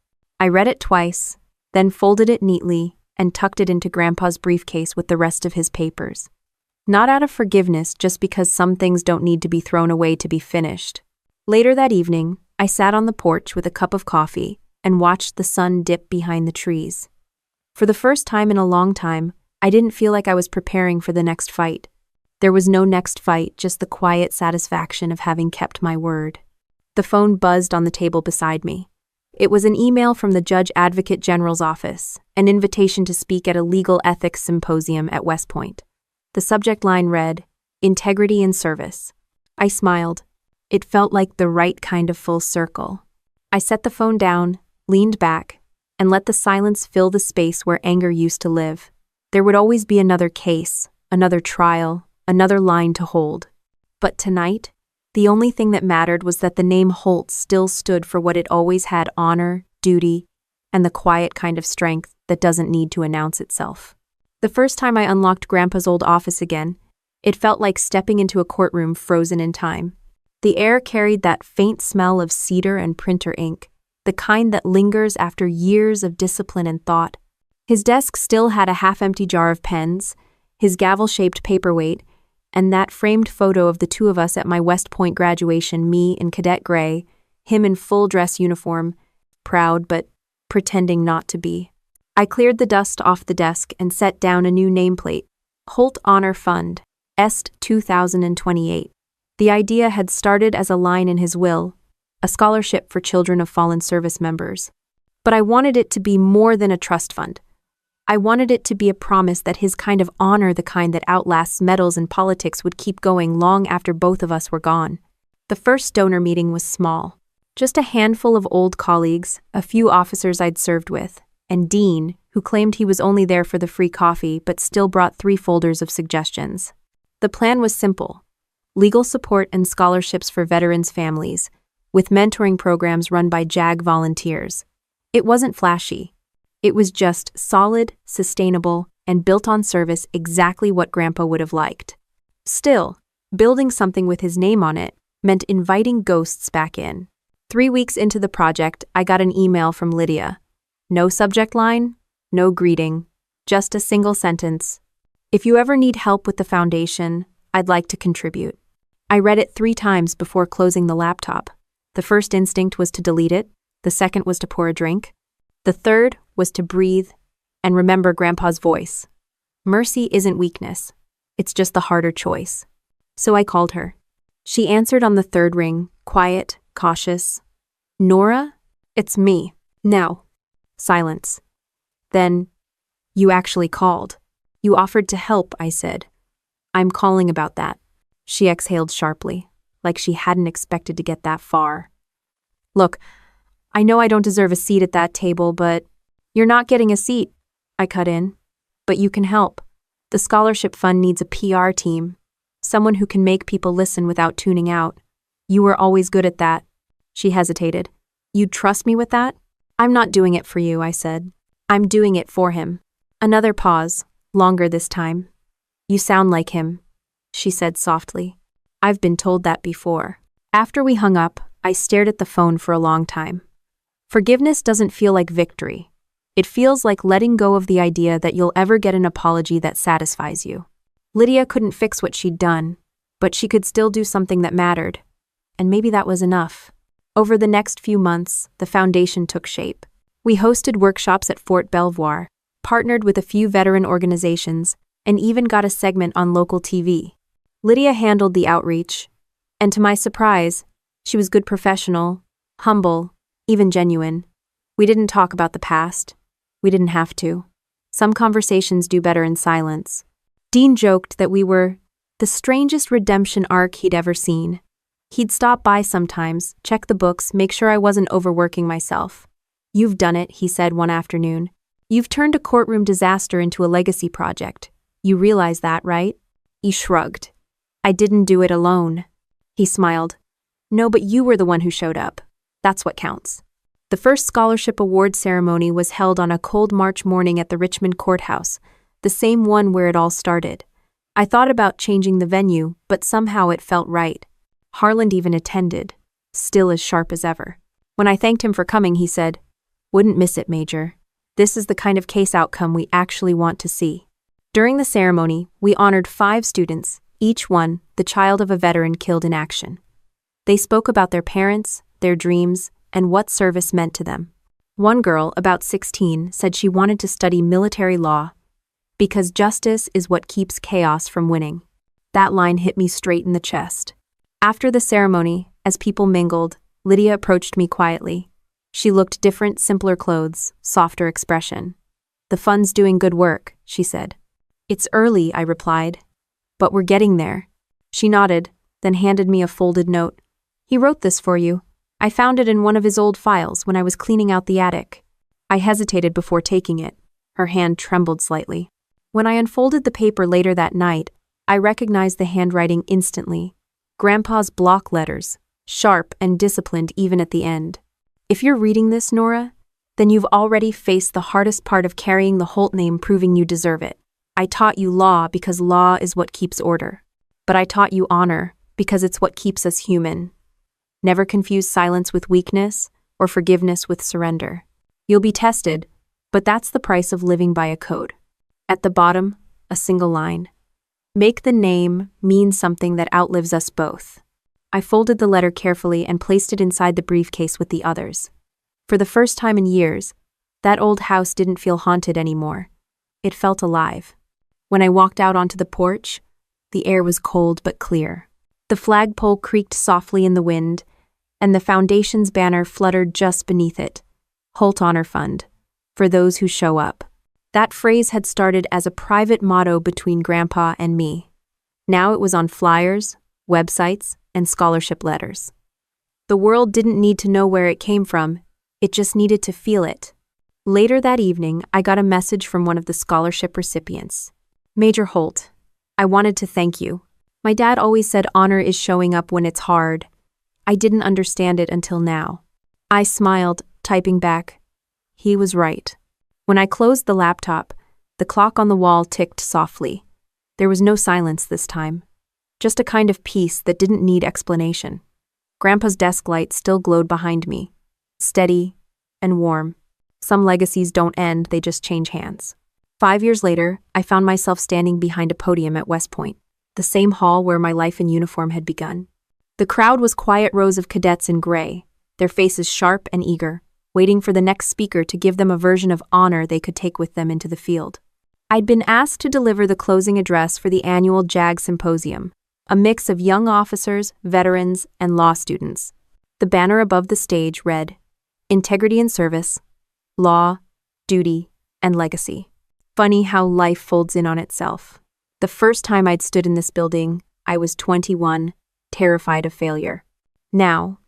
I read it twice, then folded it neatly and tucked it into Grandpa's briefcase with the rest of his papers. Not out of forgiveness, just because some things don't need to be thrown away to be finished. Later that evening, I sat on the porch with a cup of coffee and watched the sun dip behind the trees. For the first time in a long time, I didn't feel like I was preparing for the next fight. There was no next fight, just the quiet satisfaction of having kept my word. The phone buzzed on the table beside me. It was an email from the Judge Advocate General's office, an invitation to speak at a legal ethics symposium at West Point. The subject line read, "Integrity in Service." I smiled. It felt like the right kind of full circle. I set the phone down, leaned back, and let the silence fill the space where anger used to live. There would always be another case, another trial, another line to hold. But tonight, the only thing that mattered was that the name Holt still stood for what it always had: honor, duty, and the quiet kind of strength that doesn't need to announce itself. The first time I unlocked Grandpa's old office again, it felt like stepping into a courtroom frozen in time. The air carried that faint smell of cedar and printer ink, the kind that lingers after years of discipline and thought. His desk still had a half-empty jar of pens, his gavel-shaped paperweight, and that framed photo of the two of us at my West Point graduation, me in cadet gray, him in full dress uniform, proud but pretending not to be. I cleared the dust off the desk and set down a new nameplate, Holt Honor Fund, Est 2028. The idea had started as a line in his will, a scholarship for children of fallen service members. But I wanted it to be more than a trust fund. I wanted it to be a promise that his kind of honor, the kind that outlasts medals and politics, would keep going long after both of us were gone. The first donor meeting was small. Just a handful of old colleagues, a few officers I'd served with, and Dean, who claimed he was only there for the free coffee but still brought 3 folders of suggestions. The plan was simple: legal support and scholarships for veterans' families, with mentoring programs run by JAG volunteers. It wasn't flashy. It was just solid, sustainable, and built on service, exactly what Grandpa would have liked. Still, building something with his name on it meant inviting ghosts back in. 3 weeks into the project, I got an email from Lydia. No subject line, no greeting, just a single sentence. If you ever need help with the foundation, I'd like to contribute. I read it 3 times before closing the laptop. The first instinct was to delete it, the second was to pour a drink, the third was to breathe and remember Grandpa's voice. Mercy isn't weakness, it's just the harder choice. So I called her. She answered on the 3rd ring, quiet, cautious. Nora? It's me. Now. Silence. Then, you actually called. You offered to help, I said. I'm calling about that. She exhaled sharply, like she hadn't expected to get that far. Look, I know I don't deserve a seat at that table, but you're not getting a seat, I cut in. But you can help. The scholarship fund needs a PR team, someone who can make people listen without tuning out. You were always good at that. She hesitated. You'd trust me with that? I'm not doing it for you, I said. I'm doing it for him. Another pause, longer this time. You sound like him, she said softly. I've been told that before. After we hung up, I stared at the phone for a long time. Forgiveness doesn't feel like victory. It feels like letting go of the idea that you'll ever get an apology that satisfies you. Lydia couldn't fix what she'd done, but she could still do something that mattered. And maybe that was enough. Over the next few months, the foundation took shape. We hosted workshops at Fort Belvoir, partnered with a few veteran organizations, and even got a segment on local TV. Lydia handled the outreach, and to my surprise, she was good professional, humble, even genuine. We didn't talk about the past. We didn't have to. Some conversations do better in silence. Dean joked that we were the strangest redemption arc he'd ever seen. He'd stop by sometimes, check the books, make sure I wasn't overworking myself. You've done it, he said one afternoon. You've turned a courtroom disaster into a legacy project. You realize that, right? He shrugged. I didn't do it alone. He smiled. No, but you were the one who showed up. That's what counts. The first scholarship award ceremony was held on a cold March morning at the Richmond courthouse, the same one where it all started. I thought about changing the venue, but somehow it felt right. Harland even attended, still as sharp as ever. When I thanked him for coming, he said, "Wouldn't miss it, Major. This is the kind of case outcome we actually want to see." During the ceremony, we honored 5 students, each one the child of a veteran killed in action. They spoke about their parents, their dreams, and what service meant to them. One girl, about 16, said she wanted to study military law because justice is what keeps chaos from winning. That line hit me straight in the chest. After the ceremony, as people mingled, Lydia approached me quietly. She looked different, simpler clothes, softer expression. "The fund's doing good work," she said. "It's early," I replied, "but we're getting there." She nodded, then handed me a folded note. "He wrote this for you. I found it in one of his old files when I was cleaning out the attic." I hesitated before taking it. Her hand trembled slightly. When I unfolded the paper later that night, I recognized the handwriting instantly. Grandpa's block letters, sharp and disciplined even at the end. If you're reading this, Nora, then you've already faced the hardest part of carrying the Holt name, proving you deserve it. I taught you law because law is what keeps order. But I taught you honor because it's what keeps us human. Never confuse silence with weakness or forgiveness with surrender. You'll be tested, but that's the price of living by a code. At the bottom, a single line. Make the name mean something that outlives us both. I folded the letter carefully and placed it inside the briefcase with the others. For the first time in years, that old house didn't feel haunted anymore. It felt alive. When I walked out onto the porch, the air was cold but clear. The flagpole creaked softly in the wind, and the foundation's banner fluttered just beneath it. Holt Honor Fund, for those who show up. That phrase had started as a private motto between Grandpa and me. Now it was on flyers, websites, and scholarship letters. The world didn't need to know where it came from, it just needed to feel it. Later that evening, I got a message from one of the scholarship recipients. "Major Holt, I wanted to thank you. My dad always said honor is showing up when it's hard. I didn't understand it until now." I smiled, typing back, "He was right." When I closed the laptop, the clock on the wall ticked softly. There was no silence this time, just a kind of peace that didn't need explanation. Grandpa's desk light still glowed behind me, steady and warm. Some legacies don't end, they just change hands. 5 years later, I found myself standing behind a podium at West Point, the same hall where my life in uniform had begun. The crowd was quiet rows of cadets in gray, their faces sharp and eager, waiting for the next speaker to give them a version of honor they could take with them into the field. I'd been asked to deliver the closing address for the annual JAG Symposium, a mix of young officers, veterans, and law students. The banner above the stage read, "Integrity and Service, Law, Duty, and Legacy." Funny how life folds in on itself. The first time I'd stood in this building, I was 21, terrified of failure. Now,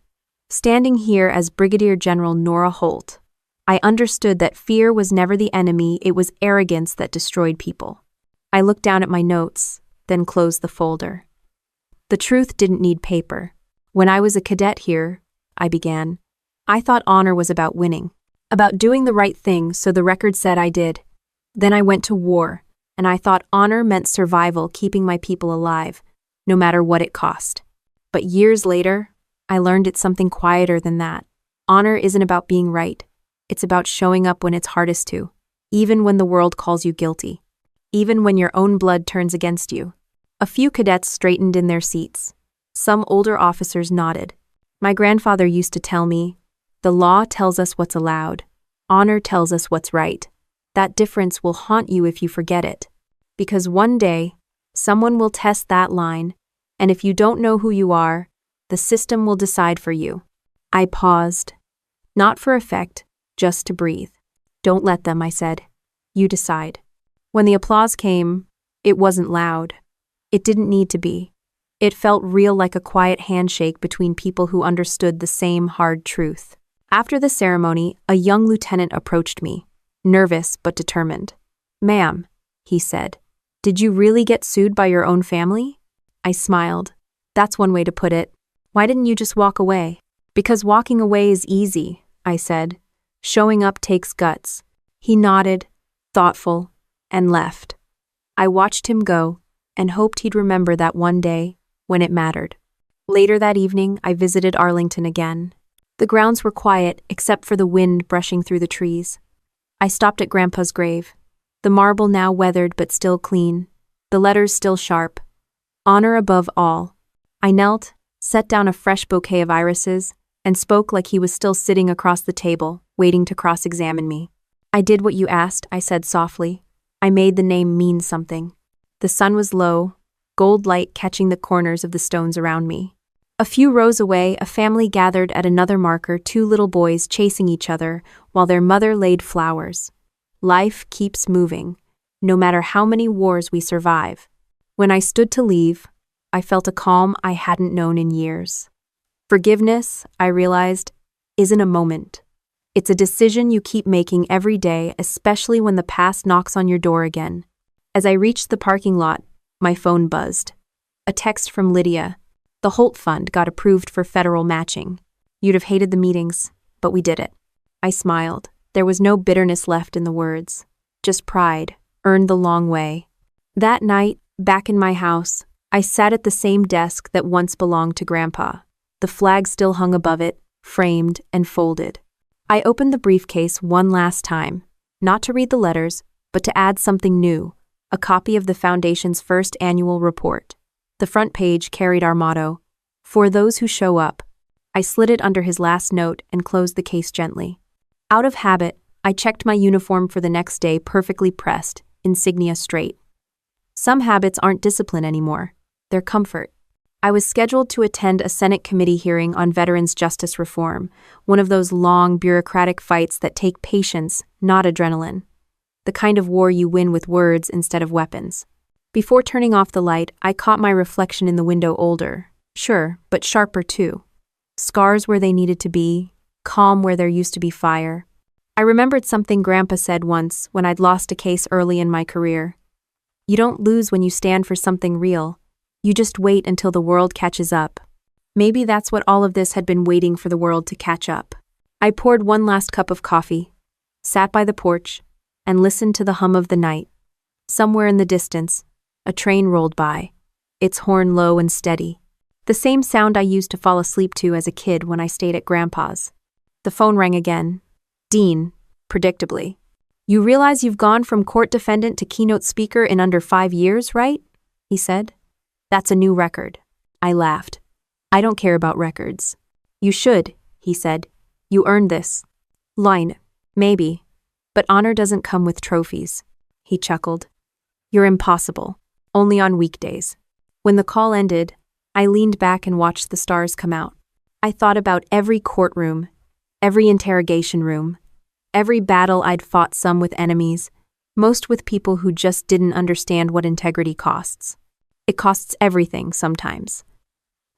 standing here as Brigadier General Nora Holt, I understood that fear was never the enemy, it was arrogance that destroyed people. I looked down at my notes, then closed the folder. The truth didn't need paper. When I was a cadet here, I began, I thought honor was about winning, about doing the right thing, so the record said I did. Then I went to war, and I thought honor meant survival, keeping my people alive, no matter what it cost. But years later, I learned it's something quieter than that. Honor isn't about being right. It's about showing up when it's hardest to, even when the world calls you guilty, even when your own blood turns against you. A few cadets straightened in their seats. Some older officers nodded. My grandfather used to tell me, the law tells us what's allowed. Honor tells us what's right. That difference will haunt you if you forget it. Because one day, someone will test that line, and if you don't know who you are, the system will decide for you. I paused. Not for effect, just to breathe. Don't let them, I said. You decide. When the applause came, it wasn't loud. It didn't need to be. It felt real, like a quiet handshake between people who understood the same hard truth. After the ceremony, a young lieutenant approached me, nervous but determined. "Ma'am," he said, "did you really get sued by your own family?" I smiled. "That's one way to put it. Why didn't you just walk away?" "Because walking away is easy," I said. "Showing up takes guts." He nodded, thoughtful, and left. I watched him go and hoped he'd remember that one day when it mattered. Later that evening, I visited Arlington again. The grounds were quiet except for the wind brushing through the trees. I stopped at Grandpa's grave. The marble now weathered but still clean. The letters still sharp. Honor above all. I knelt, set down a fresh bouquet of irises, and spoke like he was still sitting across the table, waiting to cross-examine me. "I did what you asked," I said softly. "I made the name mean something." The sun was low, gold light catching the corners of the stones around me. A few rows away, a family gathered at another marker, two little boys chasing each other while their mother laid flowers. Life keeps moving, no matter how many wars we survive. When I stood to leave, I felt a calm I hadn't known in years. Forgiveness, I realized, isn't a moment. It's a decision you keep making every day, especially when the past knocks on your door again. As I reached the parking lot, my phone buzzed. A text from Lydia. The Holt Fund got approved for federal matching. You'd have hated the meetings, but we did it. I smiled. There was no bitterness left in the words. Just pride, earned the long way. That night, back in my house, I sat at the same desk that once belonged to Grandpa. The flag still hung above it, framed and folded. I opened the briefcase one last time, not to read the letters, but to add something new, a copy of the Foundation's first annual report. The front page carried our motto, "For those who show up." I slid it under his last note and closed the case gently. Out of habit, I checked my uniform for the next day, perfectly pressed, insignia straight. Some habits aren't discipline anymore, they're comfort. I was scheduled to attend a Senate committee hearing on veterans' justice reform, one of those long, bureaucratic fights that take patience, not adrenaline. The kind of war you win with words instead of weapons. Before turning off the light, I caught my reflection in the window, older, sure, but sharper too. Scars where they needed to be, calm where there used to be fire. I remembered something Grandpa said once when I'd lost a case early in my career. You don't lose when you stand for something real. You just wait until the world catches up. Maybe that's what all of this had been, waiting for the world to catch up. I poured one last cup of coffee, sat by the porch, and listened to the hum of the night. Somewhere in the distance, a train rolled by, its horn low and steady. The same sound I used to fall asleep to as a kid when I stayed at Grandpa's. The phone rang again. "Dean, predictably. You realize you've gone from court defendant to keynote speaker in under 5 years, right? He said. That's a new record. I laughed. I don't care about records. You should, he said. You earned this. Line, maybe. But honor doesn't come with trophies. He chuckled. You're impossible. Only on weekdays. When the call ended, I leaned back and watched the stars come out. I thought about every courtroom, every interrogation room, every battle I'd fought, some with enemies, most with people who just didn't understand what integrity costs. It costs everything sometimes.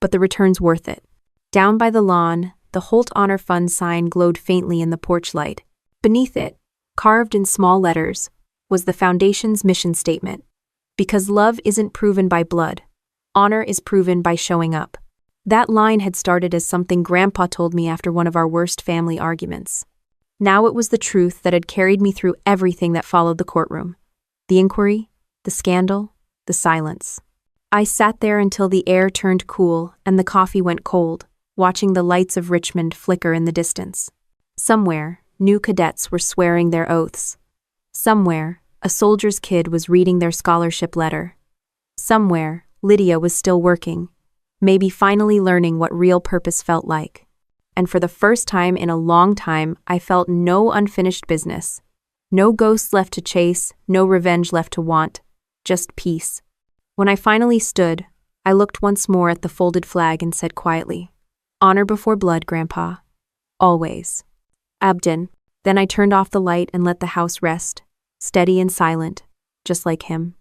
But the return's worth it. Down by the lawn, the Holt Honor Fund sign glowed faintly in the porch light. Beneath it, carved in small letters, was the Foundation's mission statement. Because love isn't proven by blood, honor is proven by showing up. That line had started as something Grandpa told me after one of our worst family arguments. Now it was the truth that had carried me through everything that followed the courtroom. The inquiry, the scandal, the silence. I sat there until the air turned cool and the coffee went cold, watching the lights of Richmond flicker in the distance. Somewhere, new cadets were swearing their oaths. Somewhere, a soldier's kid was reading their scholarship letter. Somewhere, Lydia was still working, maybe finally learning what real purpose felt like. And for the first time in a long time, I felt no unfinished business. No ghosts left to chase, no revenge left to want, just peace. When I finally stood, I looked once more at the folded flag and said quietly, "Honor before blood, Grandpa. Always." Abden. Then I turned off the light and let the house rest, steady and silent, just like him.